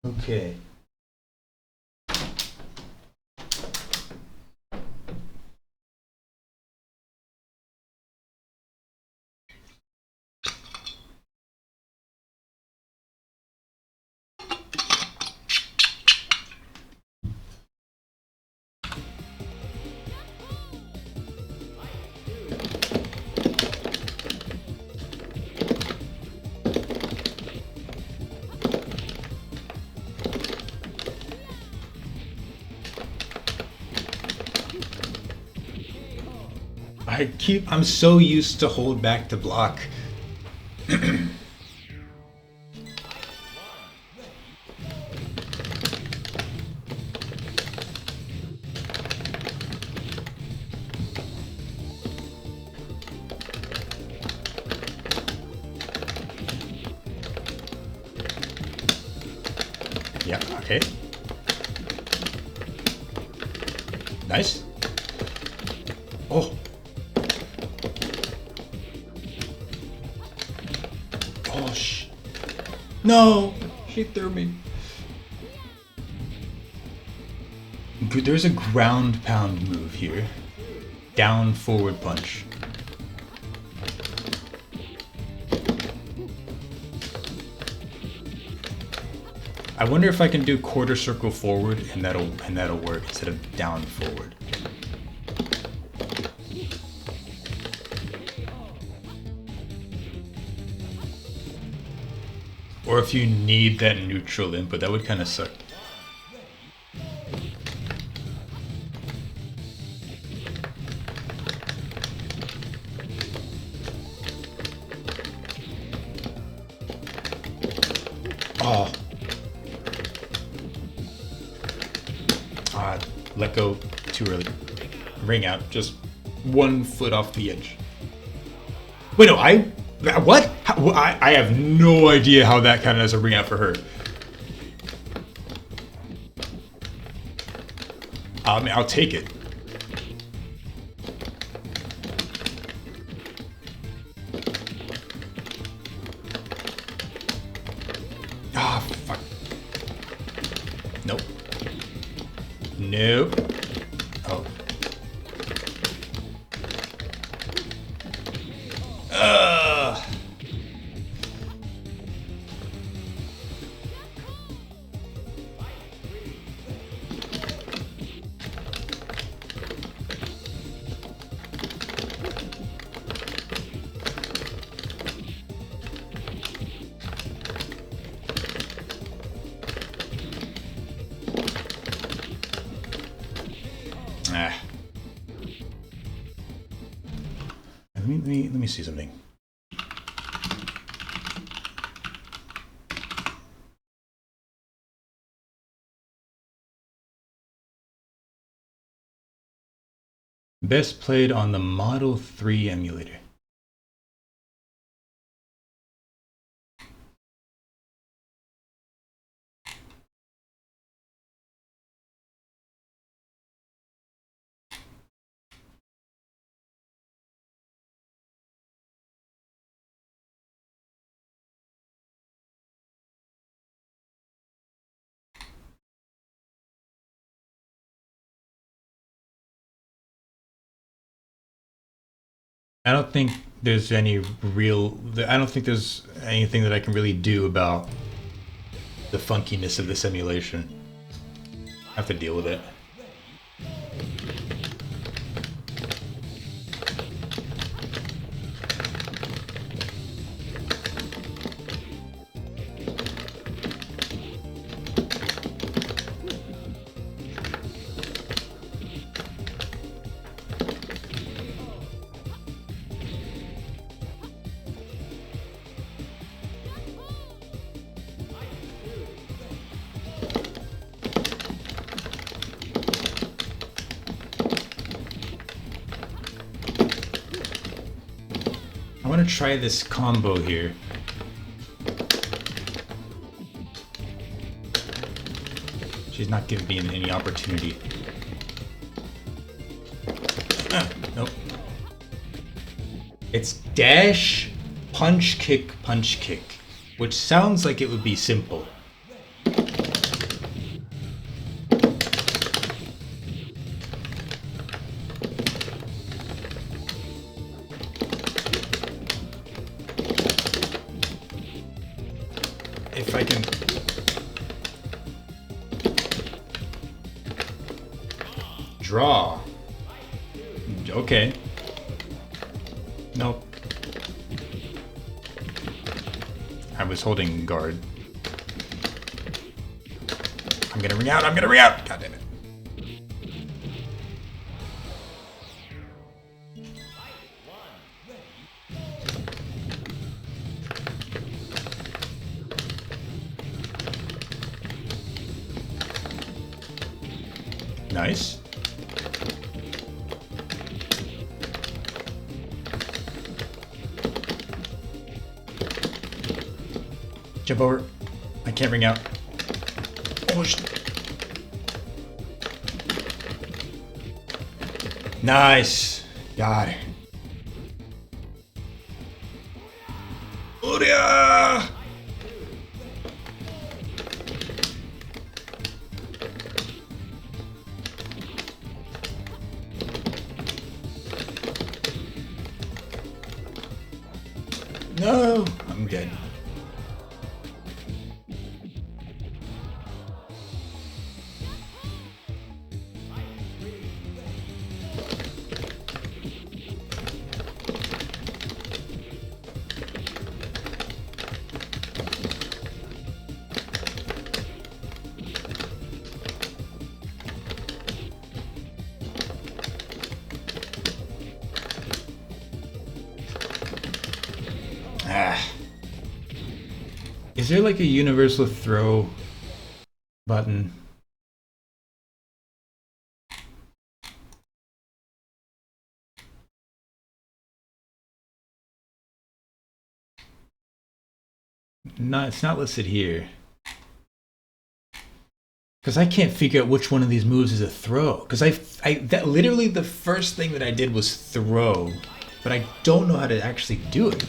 Okay. I'm so used to hold back to block. Yeah, okay. Nice. Oh. Oh, no! She threw me. There's a ground pound move here. Down forward punch. I wonder if I can do quarter circle forward and that'll work instead of down forward. Or if you need that neutral input, that would kind of suck. Oh. Let go too early. Ring out, just 1 foot off the edge. Wait, no, what? I have no idea how that counted as a ring out for her. I mean, I'll take it. Ah, fuck. Nope. Nope. Oh. Let me see something. Best played on the Model 3 emulator. I don't think there's any real. I don't think there's anything that I can really do about the funkiness of this emulation. I have to deal with it. I want to try this combo here. She's not giving me any opportunity. Nope. It's dash, punch, kick, which sounds like it would be simple. If I can... Draw. Okay. Nope. I was holding guard. I'm gonna ring out, God damn it. Nice. Jump over. I can't ring out. Oh, nice. Got it. Uria! No, I'm dead. Is there like a universal throw button? No, it's not listed here. Because I can't figure out which one of these moves is a throw. Because that literally the first thing that I did was throw, but I don't know how to actually do it.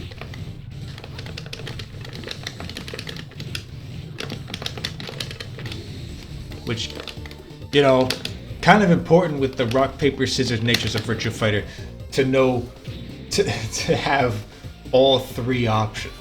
Which, you know, kind of important with the rock, paper, scissors natures of Virtua Fighter to know, to have all three options.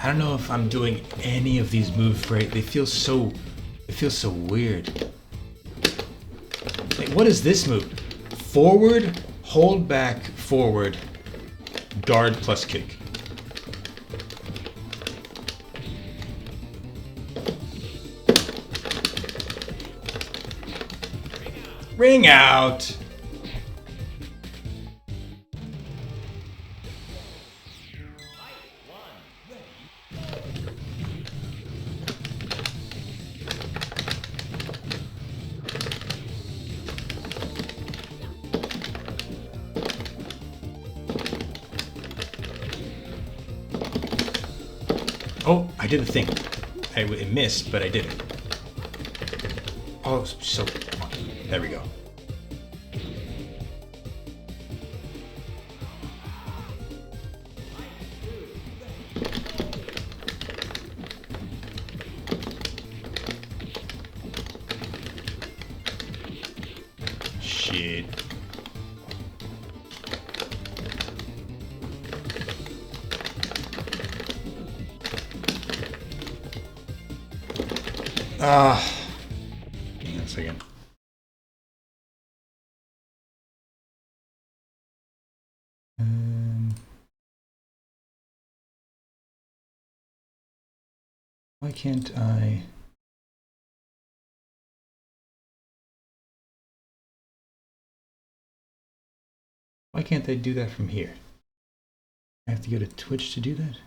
I don't know if I'm doing any of these moves right. They feel so weird. Like, what is this move? Forward, hold back, forward, guard plus kick. Ring out! Oh, I did the thing. It missed, but I did it. Oh, so... There we go. Shit. Hang on a second. Why can't I? Why can't they do that from here? I have to go to Twitch to do that?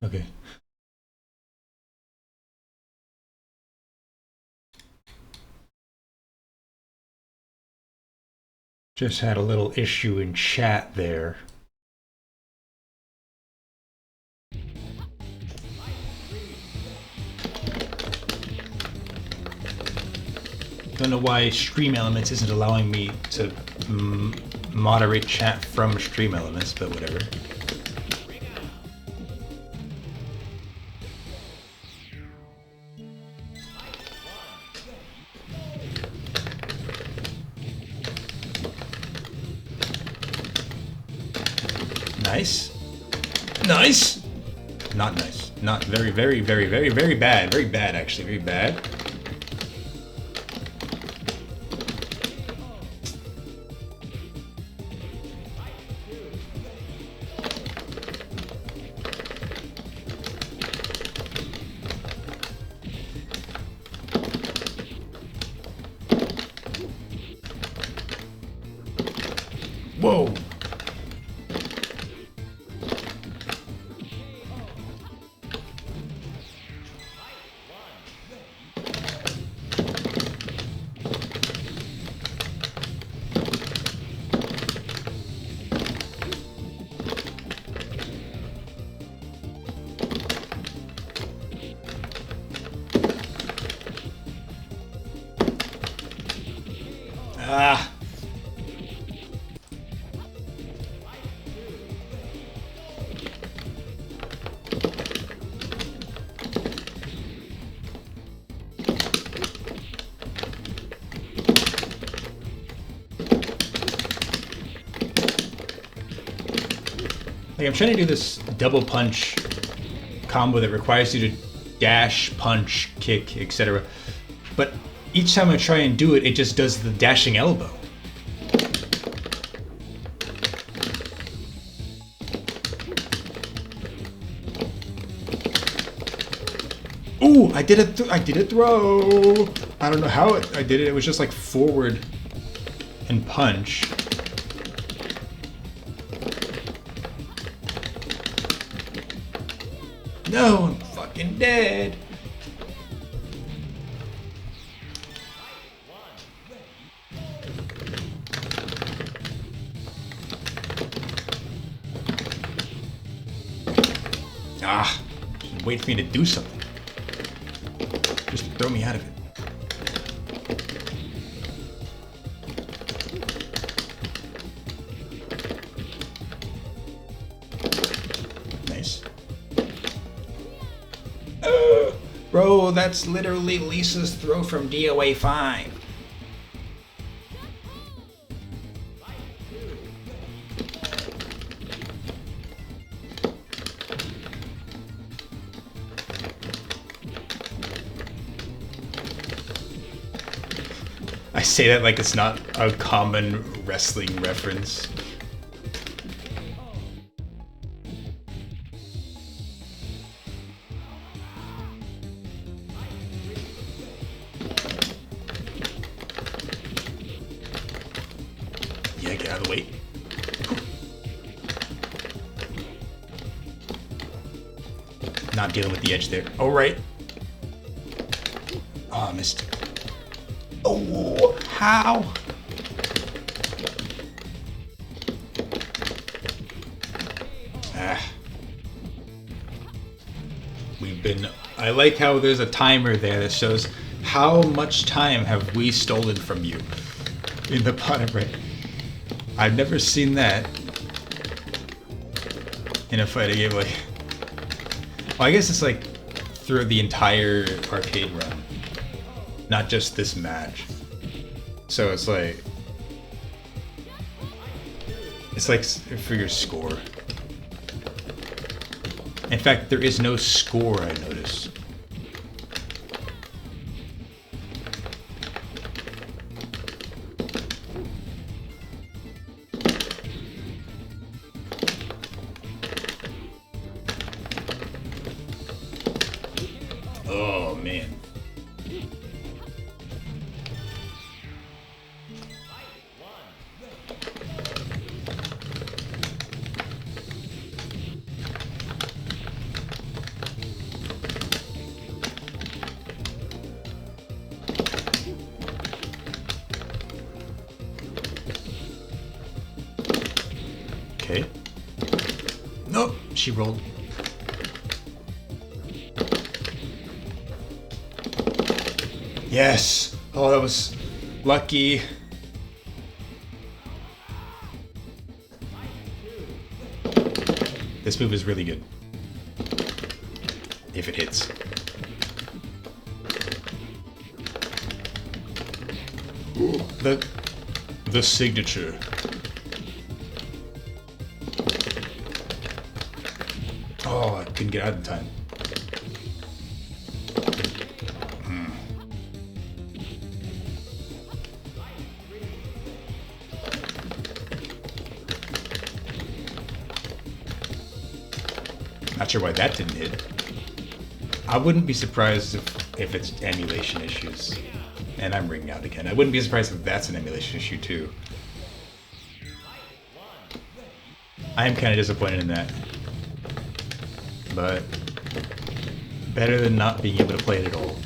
Okay. Just had a little issue in chat there. Don't know why Stream Elements isn't allowing me to moderate chat from Stream Elements, but whatever. Nice. Nice! Not nice. Not very, very, very, very, very bad. Very bad, actually. Very bad. Whoa! Ah! Like, I'm trying to do this double punch combo that requires you to dash, punch, kick, etc. But each time I try and do it, it just does the dashing elbow. Ooh, I did a throw. I don't know how I did it. It was just like forward and punch. No, I'm fucking dead. Ah, just wait for me to do something. Just throw me out of it. Nice. Bro, that's literally Lisa's throw from DOA 5. I say that like it's not a common wrestling reference. Yeah, get out of the way. Not dealing with the edge there. Oh, right. Oh, I missed. Oh, how? I like how there's a timer there that shows how much time have we stolen from you in the bottom right. I've never seen that in a fighting game. Like, well, I guess it's like through the entire arcade run, not just this match. So it's like for your score. In fact, there is no score, I noticed. Oh, man. Okay. Nope, she rolled. Yes! Oh, that was lucky. This move is really good. If it hits. Ooh, the signature. Oh, I couldn't get out in time. Not sure why that didn't hit. I wouldn't be surprised if it's emulation issues. And I'm ringing out again. I wouldn't be surprised if that's an emulation issue too. I am kind of disappointed in that. But better than not being able to play it at all.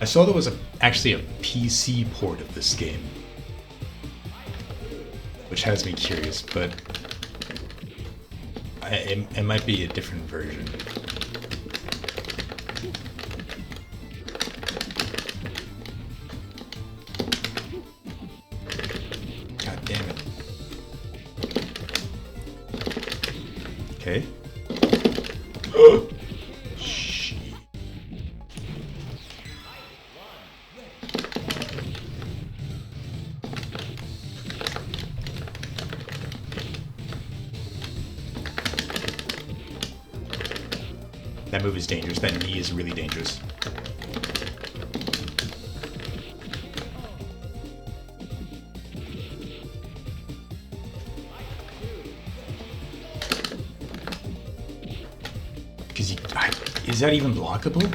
I saw there was actually a PC port of this game, which has me curious, but it might be a different version. God damn it. Okay. That move is dangerous. That knee is really dangerous. Because is that even blockable?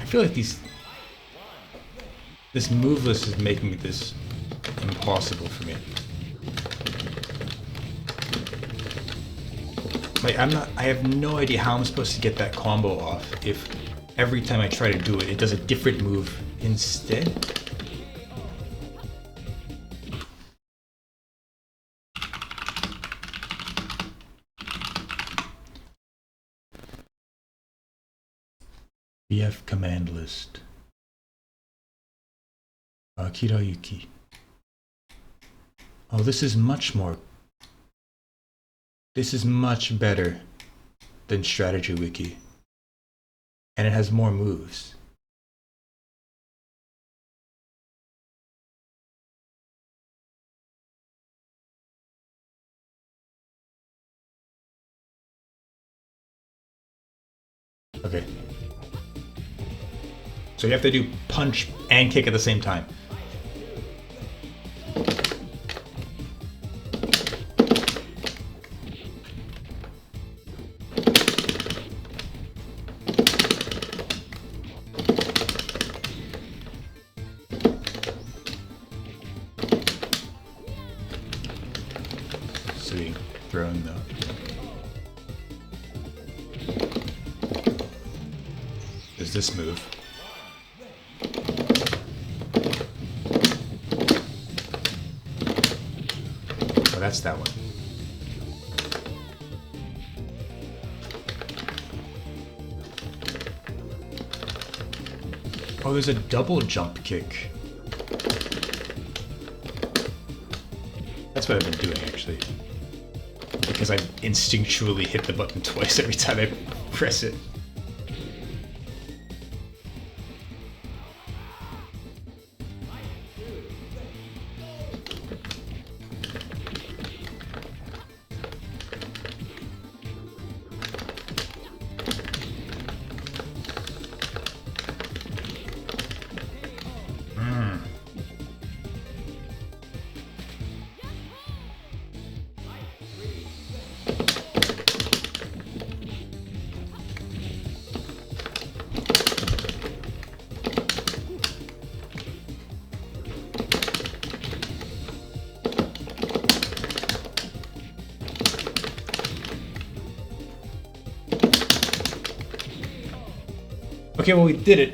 feel like this move list is making this impossible for me. Like, I have no idea how I'm supposed to get that combo off if every time I try to do it, it does a different move instead. BF command list. Kirayuki. Oh, this is much better than Strategy Wiki. And it has more moves. Okay. So you have to do punch and kick at the same time. See, throwing though. There's this move. Oh, that's that one. Oh, there's a double jump kick. That's what I've been doing, actually. Because I instinctually hit the button twice every time I press it. Okay, well, we did it,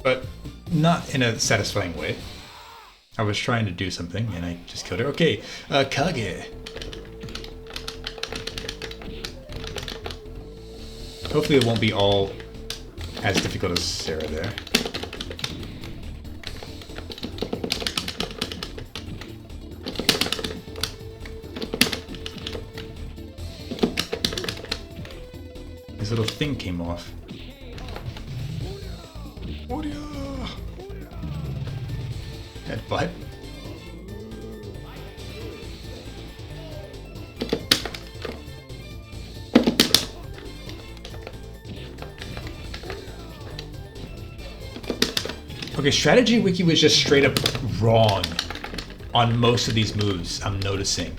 but not in a satisfying way. I was trying to do something, and I just killed her. Okay, Kage. Hopefully it won't be all as difficult as Sarah there. His little thing came off. Headbutt. Okay, Strategy Wiki was just straight up wrong on most of these moves, I'm noticing.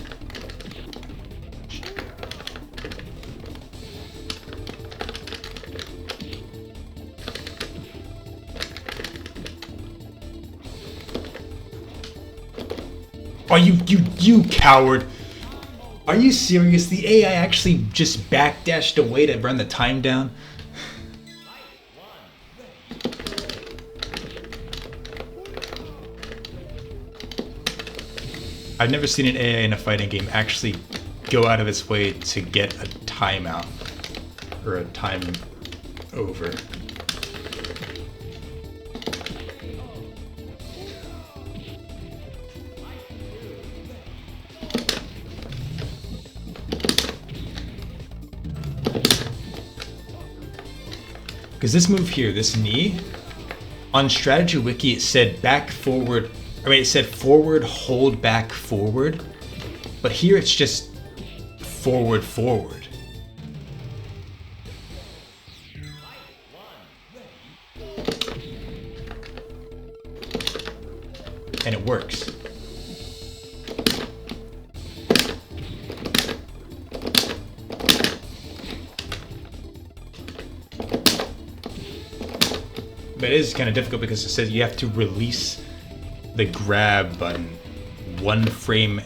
Oh, you coward! Are you serious? The AI actually just backdashed away to run the time down? I've never seen an AI in a fighting game actually go out of its way to get a timeout or a time over. Because this move here, this knee, on Strategy Wiki it said back, forward, it said forward, hold back, forward. But here it's just forward, forward. And it works. But it is kind of difficult because it says you have to release the grab button 1 frame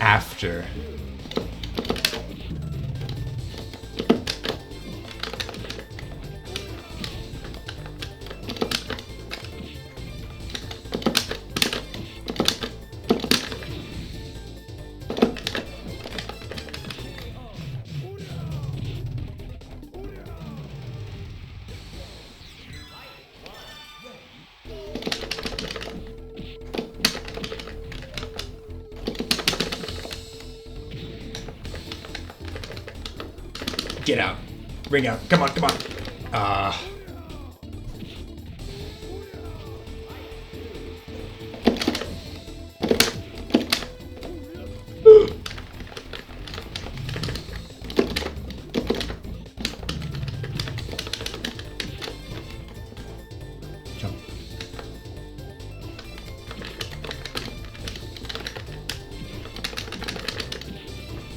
after. Get out. Ring out. Come on, come on. Jump.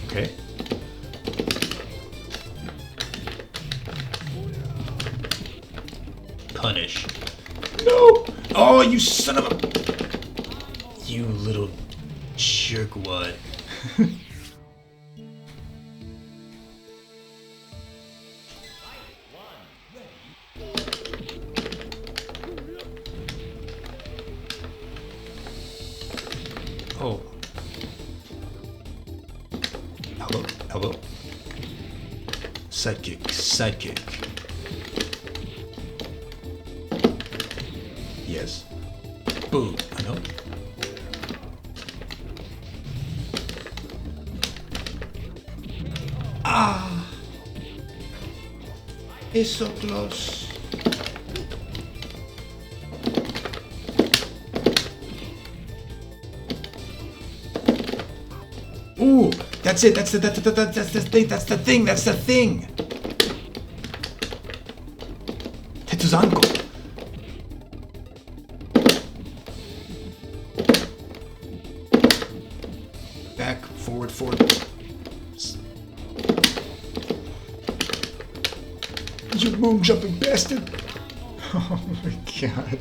Okay. Punish. No! Oh, you son of a... You little jerkwad. Oh. Hello, hello. Sidekick, sidekick. Yes. Boom. I know. Ah! It's so close. Ooh! That's it. That's the thing. That's the thing. That's the thing. Tetsuzanko. Back, forward, forward. You moon jumping bastard! Oh my god.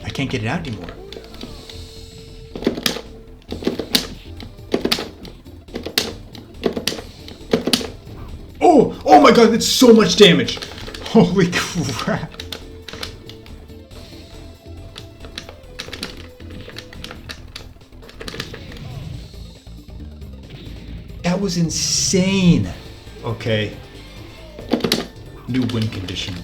I can't get it out anymore. Oh! Oh my god, that's so much damage! Holy crap! That was insane! Okay. New win condition.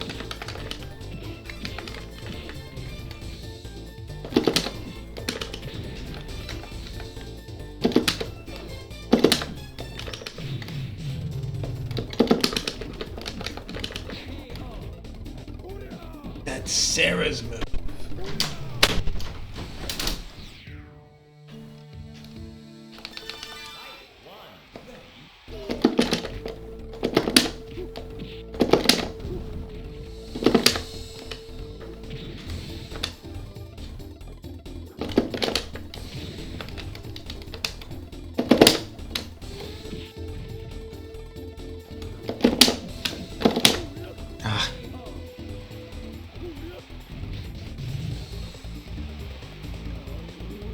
That's Sarah's move.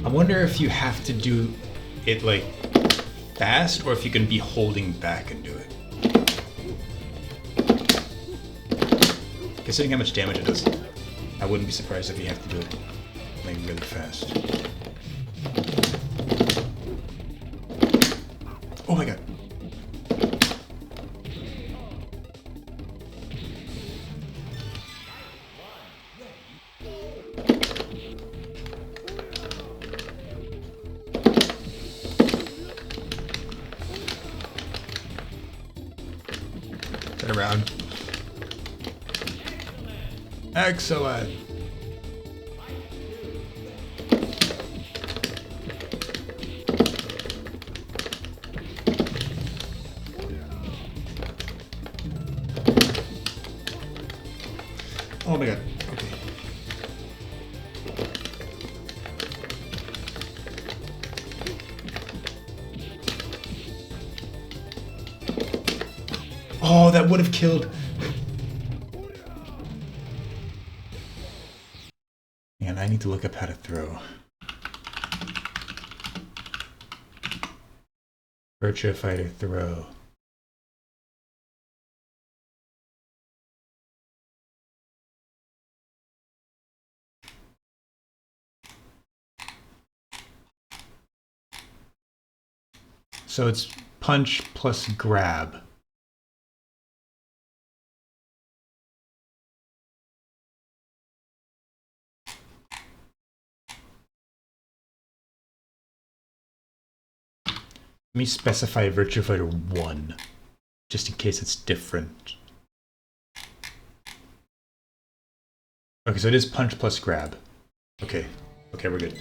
I wonder if you have to do it like fast or if you can be holding back and do it. Considering how much damage it does, I wouldn't be surprised if you have to do it like really fast. Oh my god. Turn around. Excellent. Oh my god. Okay. Oh, that would have killed. Man, I need to look up how to throw. Virtua Fighter throw. So it's punch plus grab. Let me specify Virtua Fighter 1, just in case it's different. Okay, so it is punch plus grab. Okay, okay, we're good.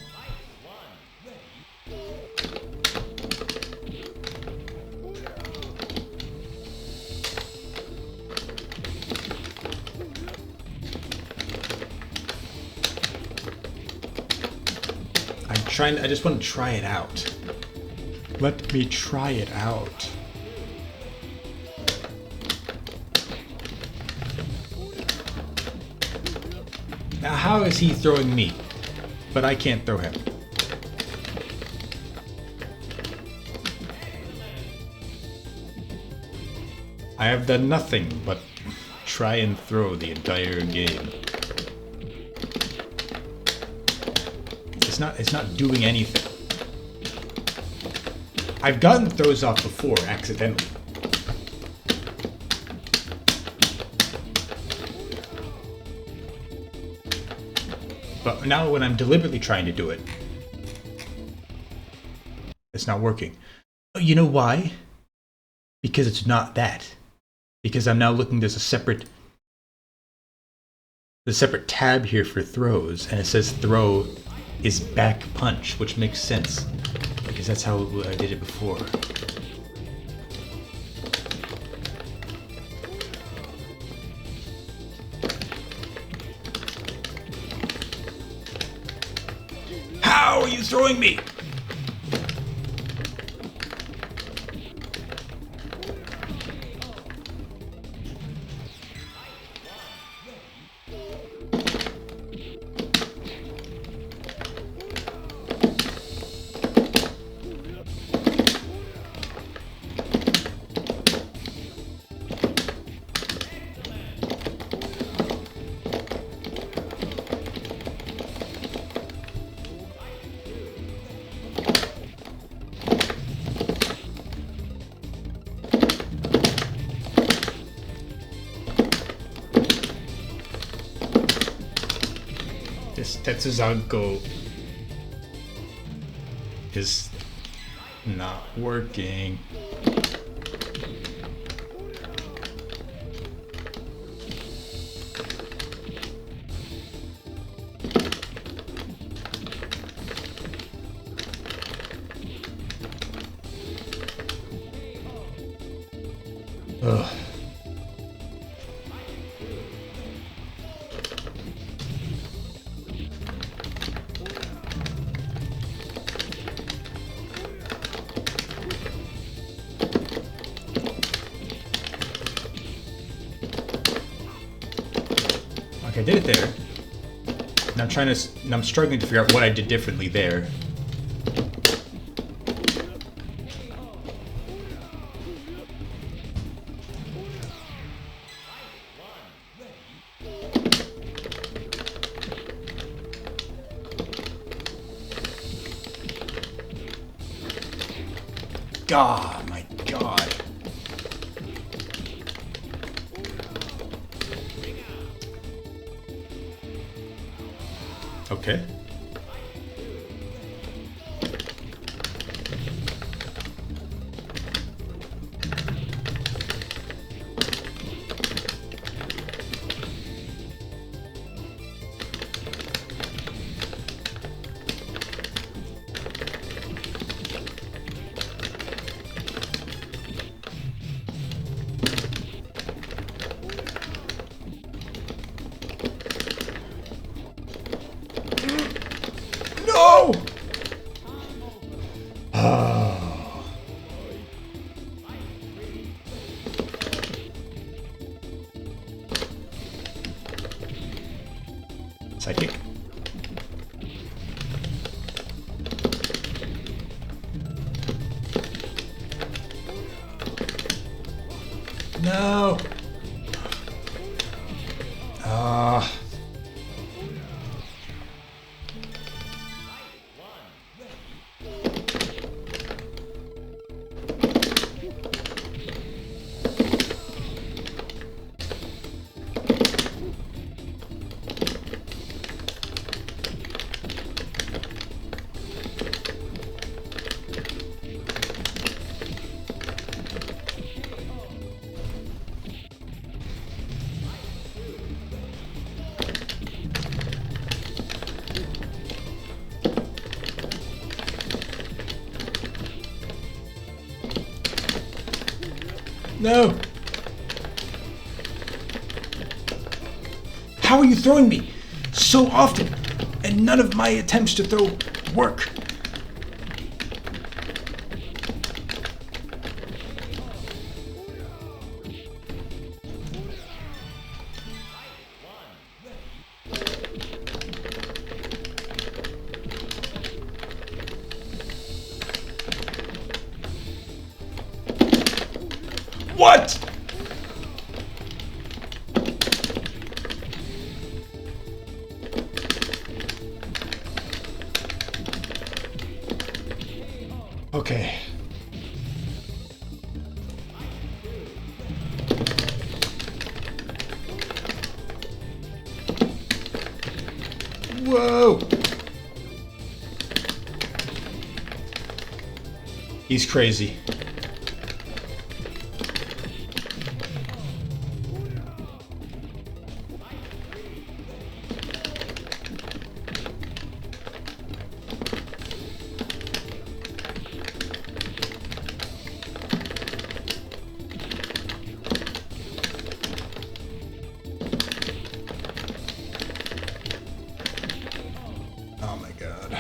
I just want to try it out. Let me try it out. Now, how is he throwing me? But I can't throw him. I have done nothing but try and throw the entire game. It's not doing anything. I've gotten throws off before accidentally. But now when I'm deliberately trying to do it, it's not working. Oh, you know why? Because it's not that. Because I'm now looking, there's a separate tab here for throws, and it says throw is back punch, which makes sense. Because that's how I did it before. How are you throwing me? This Tetsuzanko is not working. Ugh. I did it there. And I'm struggling to figure out what I did differently there. God, my God. Okay. Sidekick. No! Ah. No! How are you throwing me so often, and none of my attempts to throw work? What? Okay. Whoa! He's crazy. Oh my god.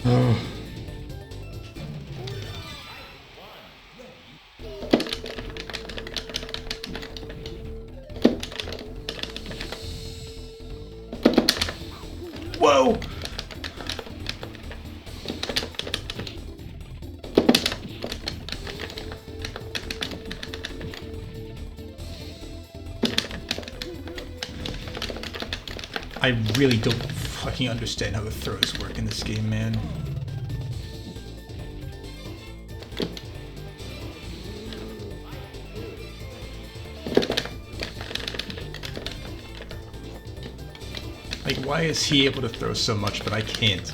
Oh. Whoa! I really don't fucking understand how the throws work in this game, man. Like, why is he able to throw so much, but I can't?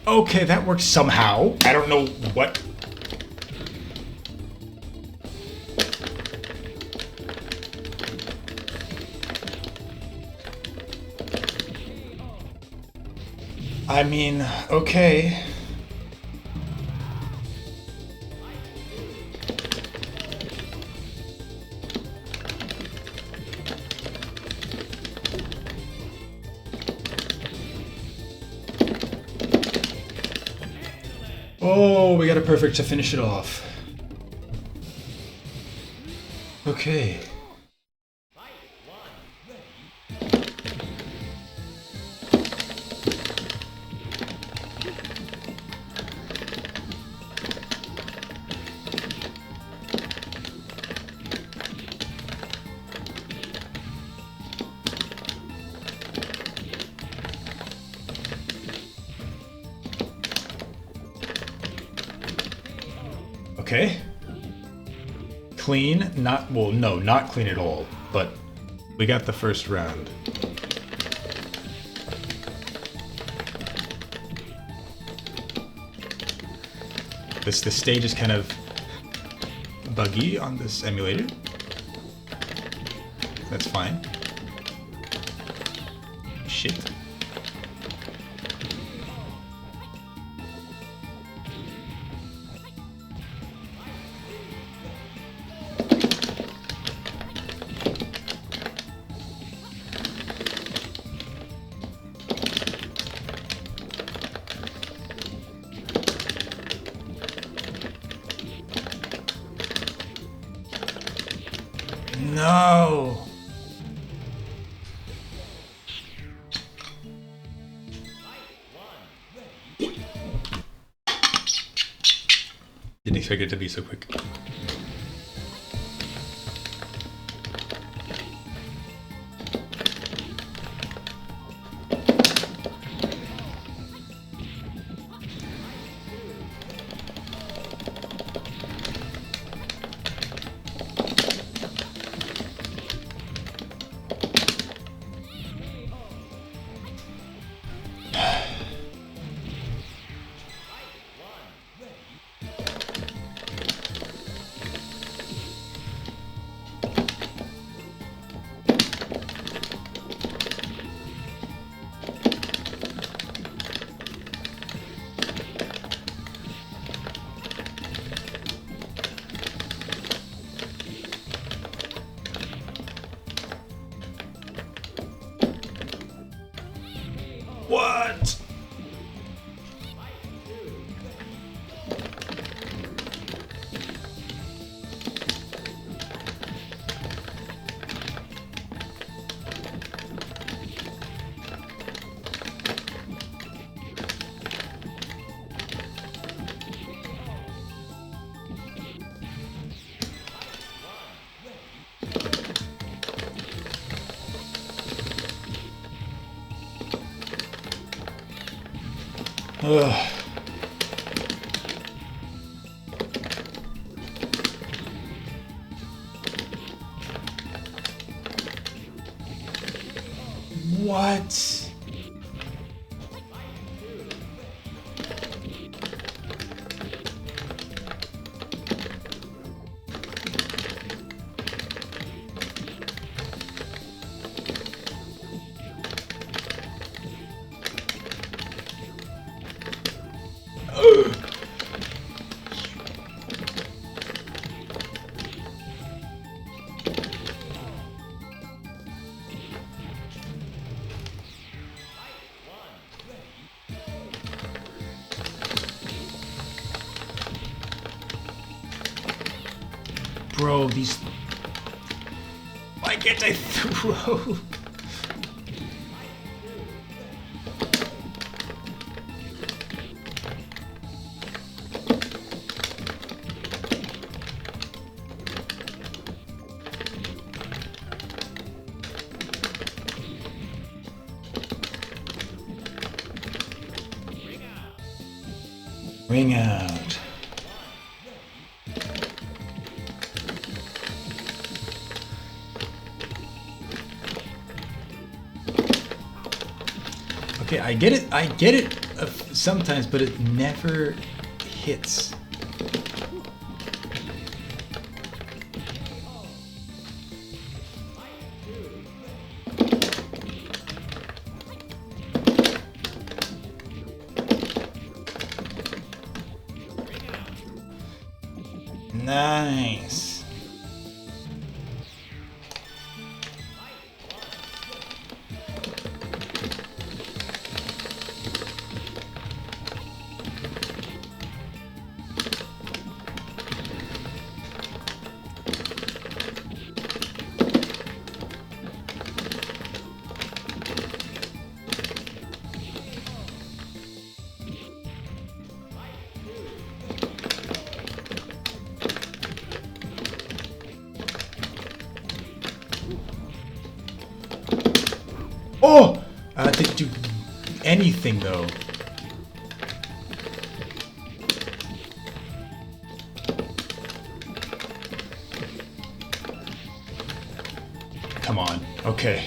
Okay, that works somehow. I don't know what. I mean, okay. Oh, we got a perfect to finish it off. Okay. Okay. Clean, not, well, no, not clean at all, but we got the first round. This stage is kind of buggy on this emulator. That's fine. Shit. No! Didn't expect it to be so quick. What? Ugh. What? Bro, these... Why can't I throw? Ring out. Okay, I get it sometimes, but it never hits. Nice. Oh! I didn't do anything though. Come on. Okay.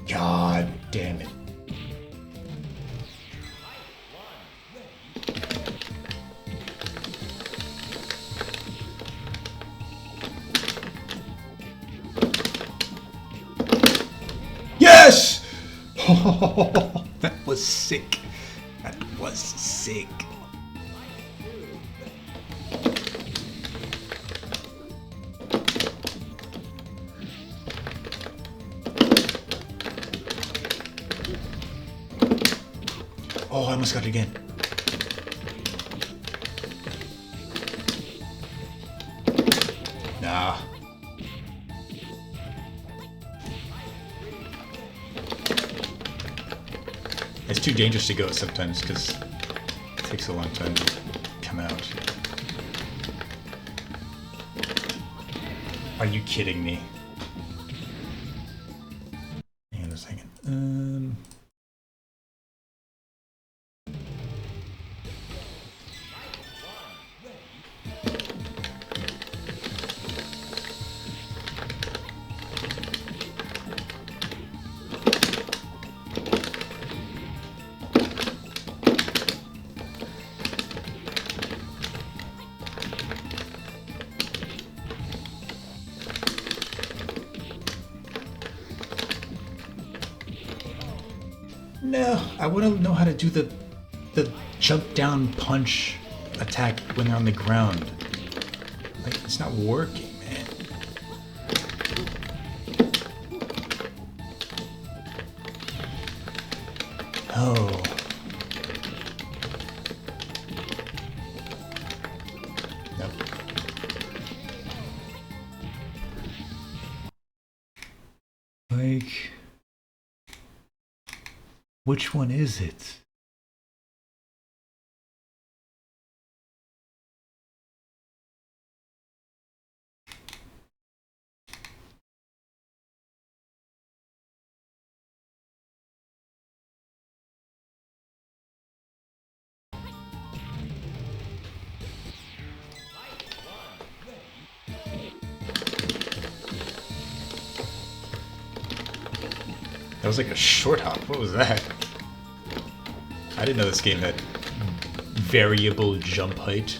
God damn it. Yes! Oh, that was sick. That was sick. Oh, I almost got it again. Nah. It's too dangerous to go sometimes because it takes a long time to come out. Are you kidding me? Hang on a second. No, I want to know how to do the jump down punch attack when they're on the ground. Like, it's not working, man. Oh. Nope. Like, which one is it? That was like a short hop. What was that? I didn't know this game had variable jump height.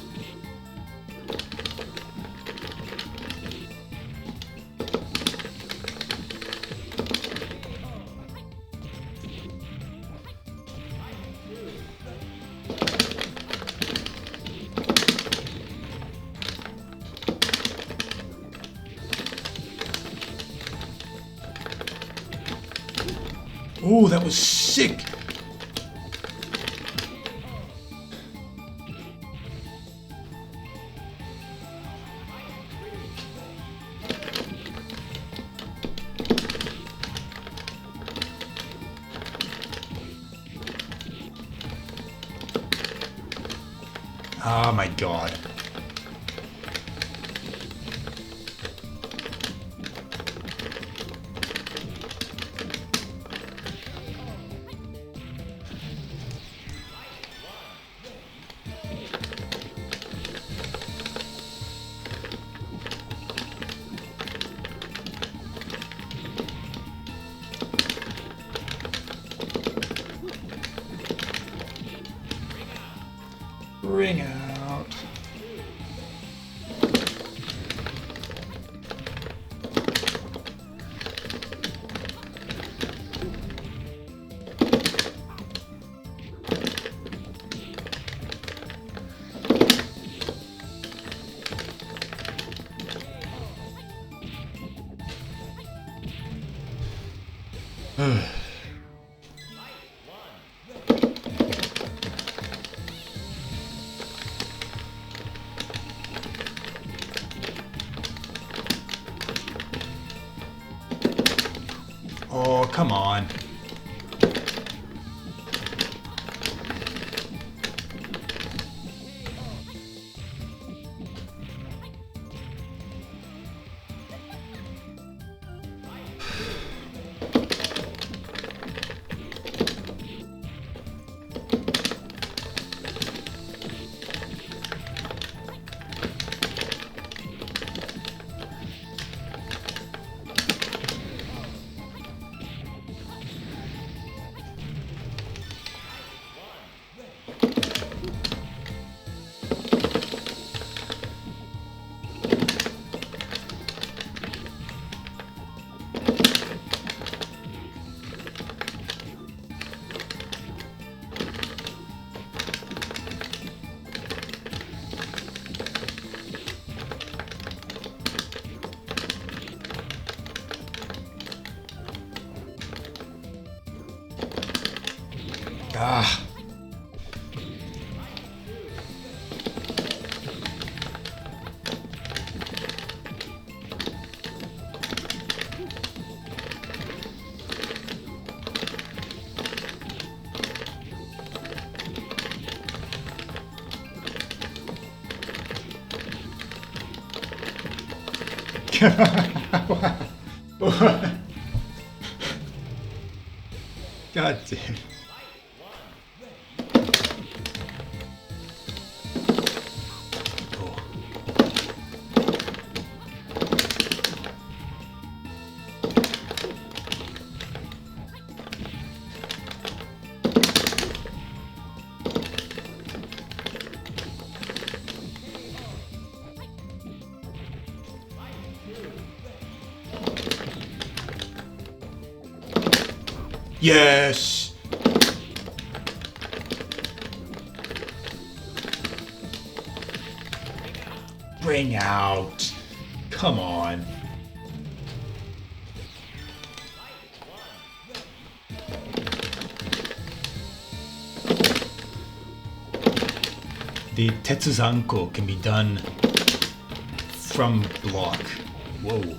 Oh, that was sick! Oh my god. Ring out. Oh, come on. Ah. God damn. Oh. Yes! Bring out. Come on. The Tetsuzanko can be done from block. Whoa.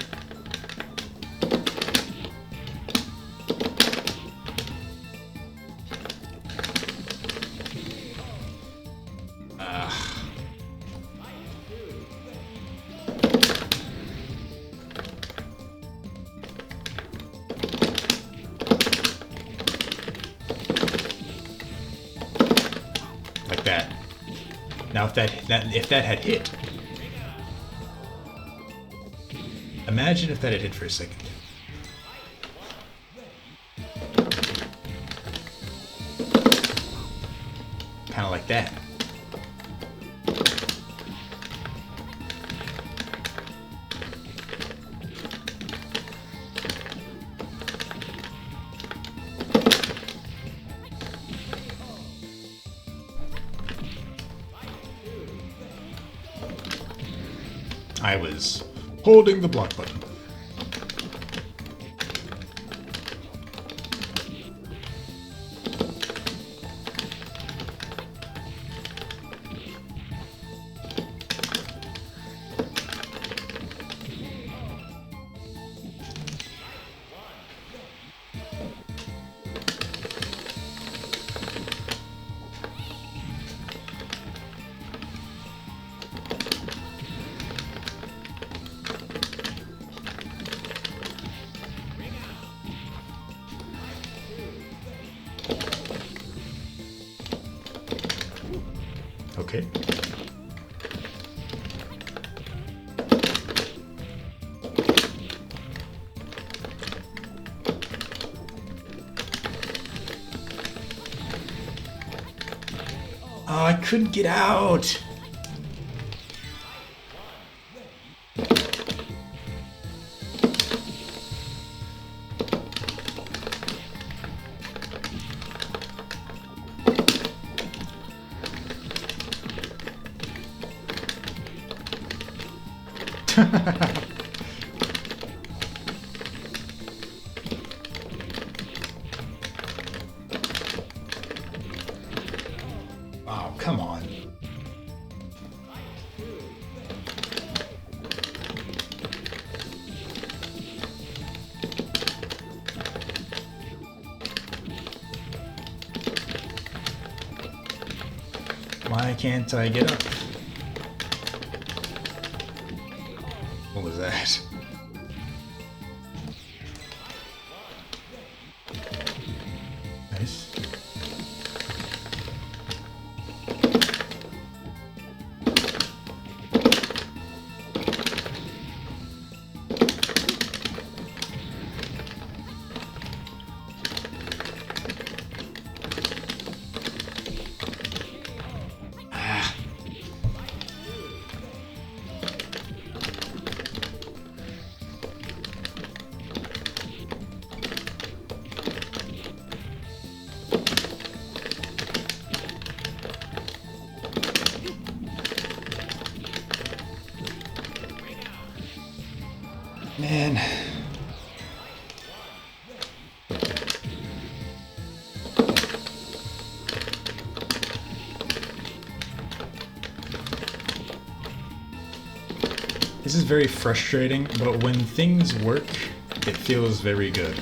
Like that. Now if that had hit. Imagine if that had hit for a second. Kind of like that. I was holding the block button. Okay. Oh, I couldn't get out. Wow, come on. Why can't I get up? What was that? Nice. Man. This is very frustrating, but when things work, it feels very good.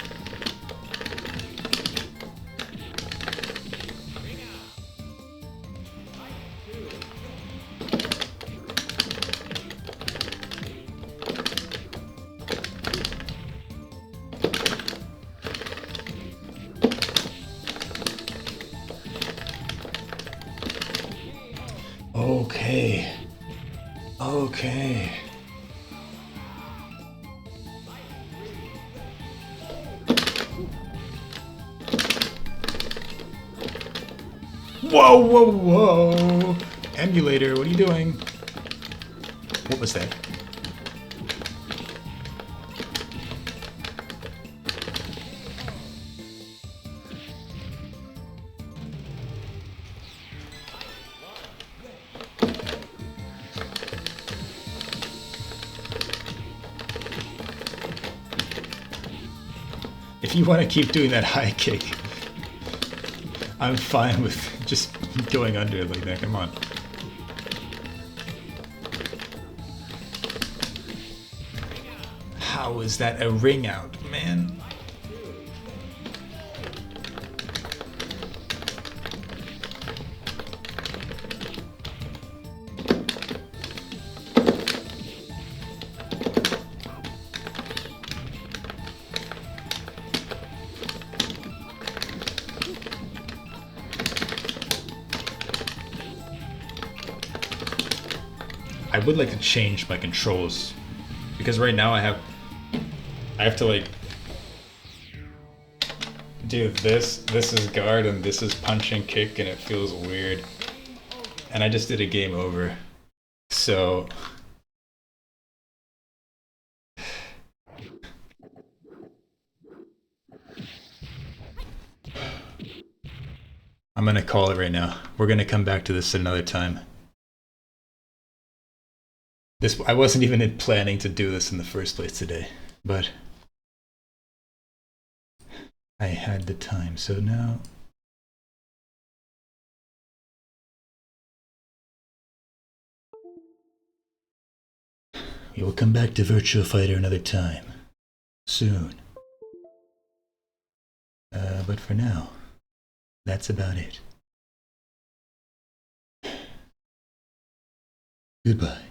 Okay. Okay. Whoa, whoa, whoa! Emulator, what are you doing? What was that? If you want to keep doing that high kick, I'm fine with just going under it like that. Come on. How is that a ring out, man? I would like to change my controls because right now I have to like do this. This is guard and this is punch and kick, and it feels weird. And I just did a game over, so I'm gonna call it right now. We're gonna come back to this another time. I wasn't even planning to do this in the first place today, but I had the time, so now we will come back to Virtua Fighter another time, soon. But for now, that's about it. Goodbye.